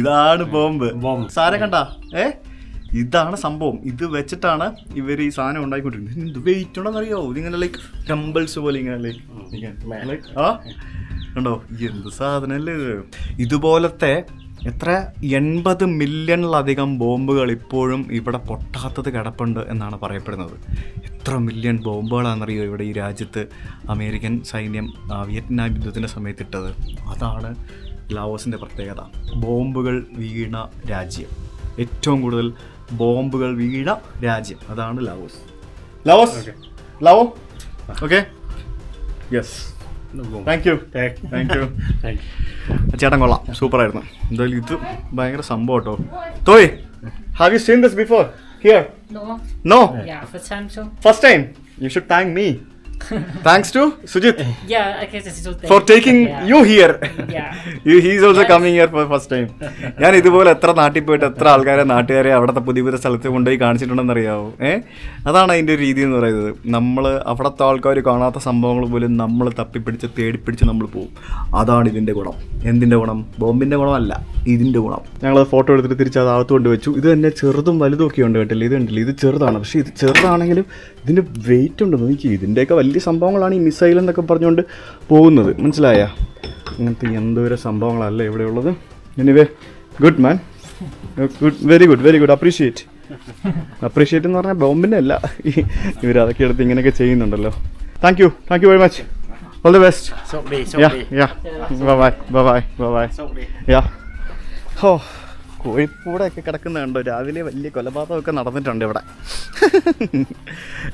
ഇതാണ് bomb. Bomb. സാരം കണ്ട ഇതാണ് സംഭവം. ഇത് വെച്ചിട്ടാണ് ഇവർ ഈ സാധനം ഉണ്ടാക്കിക്കൊണ്ടിരിക്കുന്നത്. എന്ത് വെയിറ്റ് ഉണ്ടെന്നറിയോ? ഇതിങ്ങനെ ലൈക്ക് ടംബിൾസ് പോലെ ഇങ്ങനെ ലൈക്ക് ആ കണ്ടോ എന്ത് സാധനമല്ലേ ഇത്. ഇതുപോലത്തെ എത്ര 80 മില്യണിലധികം ബോംബുകൾ ഇപ്പോഴും ഇവിടെ പൊട്ടാത്തത് കിടപ്പുണ്ട് എന്നാണ് പറയപ്പെടുന്നത്. എത്ര മില്യൺ ബോംബുകളാണെന്നറിയോ ഇവിടെ ഈ രാജ്യത്ത് അമേരിക്കൻ സൈന്യം വിയറ്റ്നാം യുദ്ധത്തിൻ്റെ സമയത്ത് ഇട്ടത്. അതാണ് ലാവോസിൻ്റെ പ്രത്യേകത. ബോംബുകൾ വീണ രാജ്യം, ഏറ്റവും കൂടുതൽ ബോംബുകൾ വീണ രാജ്യം അതാണ് Laos. Laos Lao. Okay. Yes. Thank you. Thank you. ചേട്ടൻ കൊള്ളാം, സൂപ്പറായിരുന്നു. എന്തായാലും ഇത് ഭയങ്കര സംഭവം കേട്ടോ. Thoy, have you seen this before here? No. No. Yeah, first time so. First time. You should thank me. Thanks to Sujit Yeah, I guess it's so. for taking you here. Yeah. He's also coming here for first time. ഞാൻ ഇതുപോലെ എത്ര നാട്ടിൽ പോയിട്ട് എത്ര ആൾക്കാരെ നാട്ടുകാരെ അവിടുത്തെ പുതിയ പുതിയ സ്ഥലത്ത് കൊണ്ടുപോയി കാണിച്ചിട്ടുണ്ടെന്ന് അറിയാമോ? അതാണ് അതിൻ്റെ ഒരു രീതി എന്ന് പറയുന്നത്. നമ്മൾ അവിടുത്തെ ആൾക്കാർ കാണാത്ത സംഭവങ്ങൾ പോലും നമ്മൾ തപ്പിപ്പിടിച്ച് തേടിപ്പിടിച്ച് നമ്മൾ പോകും. അതാണ് ഇതിൻ്റെ ഗുണം. എന്തിൻ്റെ ഗുണം? ബോംബിൻ്റെ ഗുണമല്ല, ഇതിൻ്റെ ഗുണം. ഞങ്ങളത് ഫോട്ടോ എടുത്തിട്ട് തിരിച്ച് അത് അകത്ത് കൊണ്ട് വെച്ചു. ഇത് തന്നെ ചെറുതും വലുതും ഒക്കെ ഉണ്ട് കേട്ടില്ല. ഇത് കണ്ടില്ല, ഇത് ചെറുതാണ്. പക്ഷേ ഇത് ചെറുതാണെങ്കിലും ഇതിൻ്റെ വെയിറ്റ് ഉണ്ട്. നോക്കി, ഇതിൻ്റെയൊക്കെ വലിയ സംഭവങ്ങളാണ് ഈ മിസൈൽ എന്നൊക്കെ പറഞ്ഞുകൊണ്ട് പോകുന്നത്. മനസ്സിലായ? അങ്ങനത്തെ എന്തോരം സംഭവങ്ങളല്ലേ ഇവിടെ ഉള്ളത്. Anyway good man, good, very good, very good. Appreciate എന്ന് പറഞ്ഞാൽ ബോംബിൻ്റെ അല്ല, ഇവരതൊക്കെ എടുത്ത് ഇങ്ങനെയൊക്കെ ചെയ്യുന്നുണ്ടല്ലോ. Thank you. Thank you very much. All the best. Bye. ഓ, കോഴിപ്പൂടൊക്കെ കിടക്കുന്ന കണ്ടോ. രാവിലെ വലിയ കൊലപാതകമൊക്കെ നടന്നിട്ടുണ്ട് ഇവിടെ.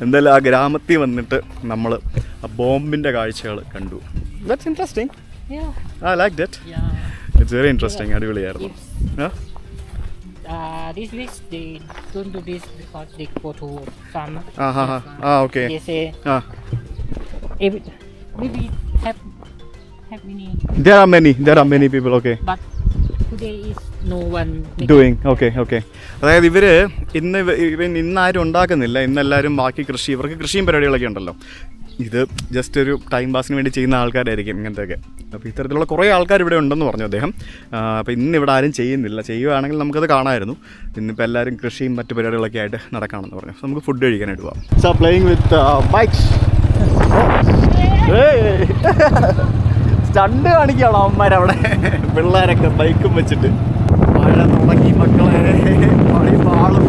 എന്തായാലും ആ ഗ്രാമത്തിൽ വന്നിട്ട് നമ്മൾ ആ ബോംബിൻ്റെ കാഴ്ചകൾ കണ്ടു. That's interesting. Yeah. I liked it. Yeah. It's very interesting. അടിപൊളിയായിരുന്നു. This week they don't do this because they go to farm. Okay. They say maybe have many. There are many people. Okay. But today is no one doing. Okay. അതായത് ഇന്നാരും ഉണ്ടാക്കുന്നില്ല. ഇന്നെല്ലാവരും ബാക്കി ഇവർക്ക് കൃഷിയും പരിപാടികളൊക്കെ ഉണ്ടല്ലോ. ഇത് just ഒരു ടൈം പാസിന് വേണ്ടി ചെയ്യുന്ന ആൾക്കാരായിരിക്കും ഇങ്ങനത്തെയൊക്കെ. അപ്പോൾ ഇത്തരത്തിലുള്ള കുറേ ആൾക്കാർ ഇവിടെ ഉണ്ടെന്ന് പറഞ്ഞു അദ്ദേഹം. അപ്പോൾ ഇന്നിവിടെ ആരും ചെയ്യുന്നില്ല. ചെയ്യുകയാണെങ്കിൽ നമുക്കത് കാണാമായിരുന്നു. ഇന്നിപ്പോൾ എല്ലാവരും കൃഷിയും മറ്റു പരിപാടികളൊക്കെ ആയിട്ട് നടക്കുകയാണെന്ന് പറഞ്ഞു. അപ്പോൾ നമുക്ക് ഫുഡ് കഴിക്കാനായിട്ട് പോവാം. So playing with bikes. Stunt കാണിക്കുകയാണോ അവന്മാരവിടെ? പിള്ളേരൊക്കെ ബൈക്കും വെച്ചിട്ട്. മഴ തുടങ്ങി മക്കളെ, മഴയും ആളും.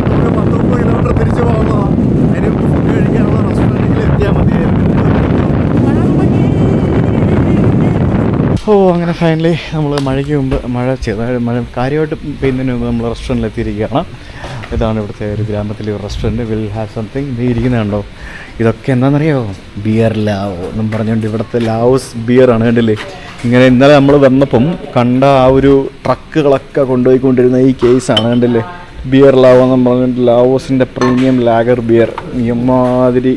നമുക്ക് 10-30 കിലോമീറ്റർ തിരിച്ചു പോകുന്നതാണ്. അതിന് ഫുഡ് കഴിക്കാനുള്ള റെസ്റ്റോറൻറ്റിൽ എത്തിയാൽ മതിയായിരുന്നു. അങ്ങനെ ഫൈനലി നമ്മൾ മഴയ്ക്ക് മുമ്പ് മഴ കാര്യമായിട്ട് പെയ്യുന്നതിന് മുമ്പ് നമ്മൾ റെസ്റ്റോറൻറ്റിൽ എത്തിയിരിക്കുകയാണ്. ഇതാണ് ഇവിടുത്തെ ഒരു ഗ്രാമത്തിലെ ഒരു റെസ്റ്റോറൻറ്റ്. Will have something. ഇത് ഇരിക്കുന്നുണ്ടോ? ഇതൊക്കെ എന്താണെന്നറിയോ? ബിയർ ലാവോ എന്നും പറഞ്ഞുകൊണ്ട് ഇവിടുത്തെ ലാവോസ് ബിയറാണ്. കണ്ടില്ലേ? ഇങ്ങനെ ഇന്നലെ നമ്മൾ വന്നപ്പം കണ്ട ആ ഒരു ട്രക്കുകളൊക്കെ കൊണ്ടുപോയിക്കൊണ്ടിരുന്ന ഈ കേസാണ്. കണ്ടില്ലേ? ബിയർ ലാവോ എന്നും പറഞ്ഞിട്ട് ലാവോസിൻ്റെ പ്രീമിയം ലാഗർ ബിയർ. ഇമാതിരി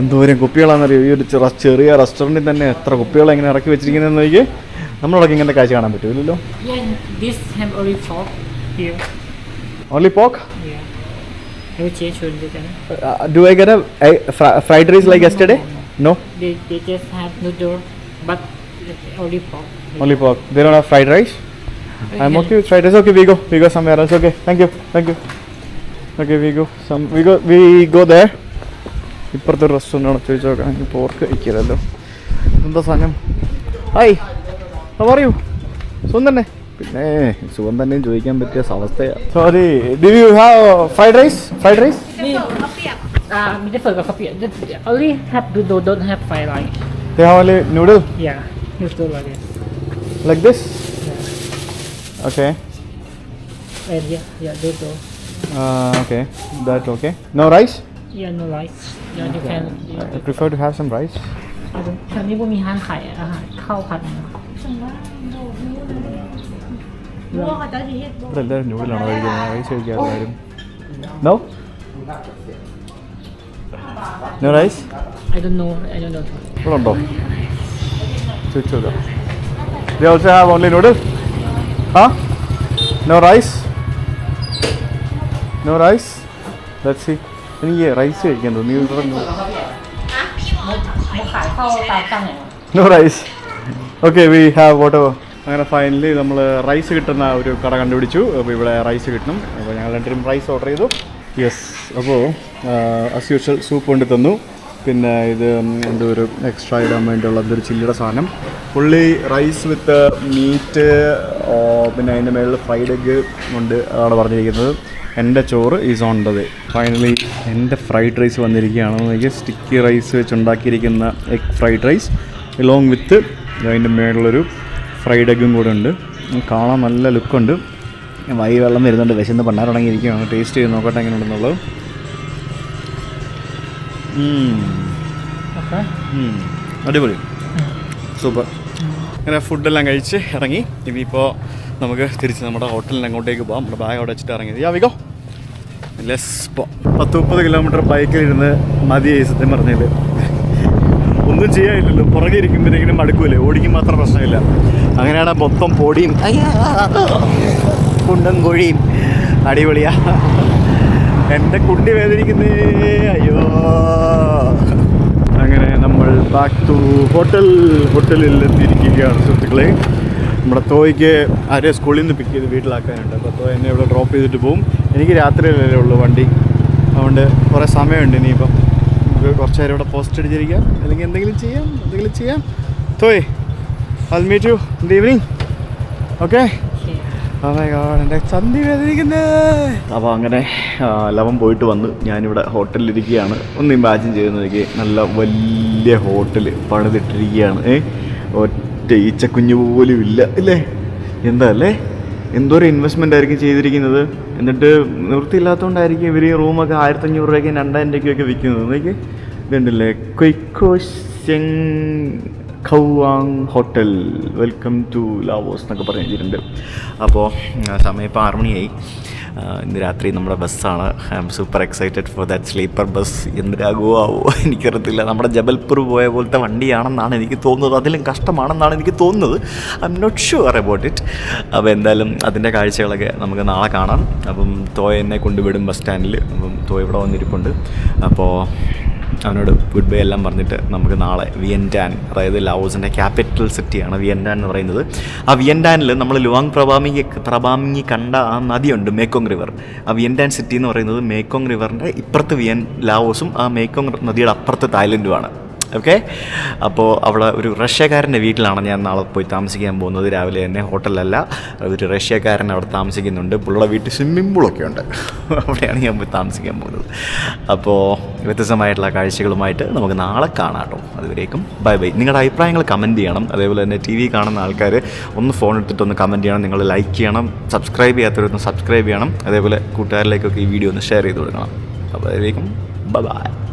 എന്തോരം കുപ്പികളാണെന്നറിയോ? ഈ ഒരു ചെറിയ റെസ്റ്റോറൻറ്റിൽ തന്നെ എത്ര കുപ്പികൾ എങ്ങനെ ഇറക്കി വെച്ചിരിക്കുന്നതെന്ന് നോക്കി. നമ്മളോടൊക്കെ ഇങ്ങനത്തെ കാഴ്ച കാണാൻ പറ്റുമല്ലോ. This have only pork here. Only pork? Yeah. No change on the channel. Do I get a fried rice like yesterday? No. They just have noodle, but only pork. Only pork. They don't have fried rice? I'm okay with fried rice. Okay, we go somewhere else. Okay, thank you. Okay, we go there. ഇപ്പുറത്തെ restaurant ആണ് ചോദിച്ചു നോക്കാം. എനിക്ക് pork കഴിക്കില്ലല്ലോ. എന്താ സാധനം? Hi, how are you? സുഖം തന്നെ. പിന്നെ സുഖം തന്നെയും ചോദിക്കാൻ പറ്റിയ അവസ്ഥയാണ്. Sorry, do you have fried rice? The first copy. Only have noodle, don't have fried rice. They have only noodle? Yeah, noodle like this. Like this? Yeah. Okay. And yeah, noodle. Okay, that okay. No rice? Yeah, no rice. Yeah, you can. I prefer to have some rice. แถวนี้พวกมีร้านขายอาหารข้าวผัด ഇവിടെ എല്ലാവരും നൂഡിലാണോ കഴിക്കുന്നത് rice കഴിക്കാറ് ആരും no no rice I don't know. ഇവിടെ ഉണ്ടോ ചോദിച്ചു നോക്കാം They also have only noodles? Huh? No rice? No rice? Let's see. എനിക്ക് റൈസ് കഴിക്കാൻ തോന്നി no rice okay we have whatever അങ്ങനെ ഫൈനലി നമ്മൾ റൈസ് കിട്ടുന്ന ഒരു കട കണ്ടുപിടിച്ചു അപ്പോൾ ഇവിടെ റൈസ് കിട്ടും അപ്പോൾ ഞങ്ങൾ രണ്ടുപേരും റൈസ് ഓർഡർ ചെയ്തു യെസ് അപ്പോൾ ആസ് യൂഷ്വൽ സൂപ്പ് കൊണ്ട് തന്നു പിന്നെ ഇത് എന്തോ ഒരു എക്സ്ട്രാ ഇടാൻ വേണ്ടിയുള്ള എന്തൊരു ചില്ലിയുടെ സാധനം പുള്ളി റൈസ് വിത്ത് മീറ്റ് പിന്നെ അതിൻ്റെ മേളിൽ ഫ്രൈഡ് എഗ്ഗ് ഉണ്ട് അതാണ് പറഞ്ഞിരിക്കുന്നത് എൻ്റെ ചോറ് is on the way finally എൻ്റെ ഫ്രൈഡ് റൈസ് വന്നിരിക്കുകയാണ് എനിക്ക് സ്റ്റിക്കി റൈസ് വെച്ചുണ്ടാക്കിയിരിക്കുന്ന egg fried rice along with അതിൻ്റെ മേളിലൊരു ഫ്രൈഡ് എഗ്ഗും കൂടെ ഉണ്ട് കാണാൻ നല്ല ലുക്കുണ്ട് വൈ വെള്ളം വരുന്നുണ്ട് വിശന്ന് പണ്ടാൻ തുടങ്ങിയിരിക്കുകയാണ് ടേസ്റ്റ് ചെയ്ത് നോക്കട്ടെ എങ്ങനെ ഉണ്ടെന്നുള്ളത് അടിപൊളി സൂപ്പർ അങ്ങനെ ഫുഡെല്ലാം കഴിച്ച് ഇറങ്ങി ഇനിയിപ്പോൾ നമുക്ക് തിരിച്ച് നമ്മുടെ ഹോട്ടലിന് അങ്ങോട്ടേക്ക് പോകാം നമ്മുടെ ബാഗ് അവിടെ വെച്ചിട്ട് ഇറങ്ങിയത് യാവിക്കോ ലെസ് പോ 10-30 കിലോമീറ്റർ ബൈക്കിലിരുന്ന് മതിയായി സത്യം പറഞ്ഞാൽ ഒന്നും ചെയ്യാനില്ലല്ലോ പുറകെ ഇരിക്കുമ്പോഴേക്കും മടുക്കൂലേ ഓടിക്കും മാത്രം പ്രശ്നമില്ല അങ്ങനെയാണ് മൊത്തം പൊടിയും കുണ്ടും കുഴിയും അടിപൊളിയാ എൻ്റെ കുണ്ടി വേദനിക്കുന്നേ അയ്യോ അങ്ങനെ നമ്മൾ ബാക്ക് ടു ഹോട്ടലിൽ എത്തിയിരിക്കുകയാണ് സുഹൃത്തുക്കളെ നമ്മുടെ തോയ്ക്ക് ആരെയും സ്കൂളിൽ നിന്ന് പിക്ക് ചെയ്ത് വീട്ടിലാക്കാനുണ്ട് അപ്പോൾ തോയ എന്നെ ഇവിടെ ഡ്രോപ്പ് ചെയ്തിട്ട് പോകും എനിക്ക് രാത്രിയിലല്ലേ ഉള്ളൂ വണ്ടി അതുകൊണ്ട് കുറേ സമയമുണ്ട് ഇനിയിപ്പം നമുക്ക് കുറച്ച് നേരം ഇവിടെ പോസ്റ്റ് അടിച്ചിരിക്കാം അല്ലെങ്കിൽ എന്തെങ്കിലും ചെയ്യാം തോയ് I will meet you in the evening okay എൻ്റെ ചന്തി വേദനിക്കുന്നത് അപ്പോൾ അങ്ങനെ ലവൻ പോയിട്ട് വന്ന് ഞാനിവിടെ ഹോട്ടലിലിരിക്കുകയാണ് ഒന്ന് ഇമാജിൻ ചെയ്യുന്നതൊക്കെ നല്ല വലിയ ഹോട്ടൽ പണിതിട്ടിരിക്കുകയാണ് ഒറ്റ ഈച്ചക്കുഞ്ഞു പോലും ഇല്ല അല്ലേ എന്താ അല്ലേ എന്തോരം ഇൻവെസ്റ്റ്മെൻ്റ് ആയിരിക്കും ചെയ്തിരിക്കുന്നത് എന്നിട്ട് നിവൃത്തിയില്ലാത്തതുകൊണ്ടായിരിക്കും ഇവർ ഈ റൂമൊക്കെ 1500 രൂപയ്ക്കും 2000 രൂപയ്ക്കൊക്കെ വിൽക്കുന്നത് എന്നൊക്കെ ഇതുണ്ടല്ലേ കൊയ്ക്കോശെങ് ഖൗവാങ് ഹോട്ടൽ വെൽക്കം ടു ലാവോസ് എന്നൊക്കെ പറഞ്ഞിട്ടുണ്ട് അപ്പോൾ സമയം ഇപ്പോൾ 6 മണിയായി ഇന്ന് രാത്രി നമ്മുടെ ബസ്സാണ് I am super excited for that sleeper bus എന്തിനാകുമോ എനിക്കറിയത്തില്ല നമ്മുടെ ജബൽപൂർ പോയ പോലത്തെ വണ്ടിയാണെന്നാണ് എനിക്ക് തോന്നുന്നത് അതിലും കഷ്ടമാണെന്നാണ് എനിക്ക് തോന്നുന്നത് I am not sure about it അപ്പോൾ എന്തായാലും അതിൻ്റെ കാഴ്ചകളൊക്കെ നമുക്ക് നാളെ കാണാം അപ്പം തോയ എന്നെ കൊണ്ടുവിടും ബസ് സ്റ്റാൻഡിൽ അപ്പം തോയ ഇവിടെ വന്നിരിപ്പുണ്ട് അപ്പോൾ അവനോട് ഗുഡ് ബൈ എല്ലാം പറഞ്ഞിട്ട് നമുക്ക് നാളെ വിയൻറ്റാൻ അതായത് ലാവോസിൻ്റെ ക്യാപിറ്റൽ സിറ്റിയാണ് വിയൻറ്റാൻ എന്ന് പറയുന്നത് ആ വിയൻറ്റാനിൽ നമ്മൾ ലുവാങ് പ്രഭാമി കണ്ട ആ നദിയുണ്ട് മേക്കോങ് റിവർ ആ വിയൻറ്റാൻ സിറ്റി എന്ന് പറയുന്നത് മേക്കോങ് റിവറിൻ്റെ ഇപ്പുറത്ത് ലാവോസും ആ മേക്കോങ് നദിയുടെ അപ്പുറത്ത് തായ്ലൻഡുമാണ് ഓക്കെ അപ്പോൾ അവിടെ ഒരു റഷ്യക്കാരൻ്റെ വീട്ടിലാണ് ഞാൻ നാളെ പോയി താമസിക്കാൻ പോകുന്നത് രാവിലെ തന്നെ ഹോട്ടലല്ല ഒരു റഷ്യക്കാരൻ അവിടെ താമസിക്കുന്നുണ്ട് പുള്ളിയുടെ വീട്ടിൽ സ്വിമ്മിംഗ് പൂളൊക്കെ ഉണ്ട് അവിടെയാണ് ഞാൻ പോയി താമസിക്കാൻ പോകുന്നത് അപ്പോൾ വ്യത്യസ്തമായിട്ടുള്ള കാഴ്ചകളുമായിട്ട് നമുക്ക് നാളെ കാണാം കേട്ടോ അതുവരേക്കും ബൈ ബൈ നിങ്ങളുടെ അഭിപ്രായങ്ങൾ കമൻറ്റ് ചെയ്യണം അതേപോലെ തന്നെ TV കാണുന്ന ആൾക്കാർ ഒന്ന് ഫോൺ എടുത്തിട്ടൊന്ന് കമൻറ്റ് ചെയ്യണം നിങ്ങൾ ലൈക്ക് ചെയ്യണം സബ്സ്ക്രൈബ് ചെയ്യാത്തവരൊന്ന് സബ്സ്ക്രൈബ് ചെയ്യണം അതേപോലെ കൂട്ടുകാരിലേക്കൊക്കെ ഈ വീഡിയോ ഒന്ന് ഷെയർ ചെയ്ത് കൊടുക്കണം അപ്പോൾ അതുവരേക്കും ബൈ ബൈ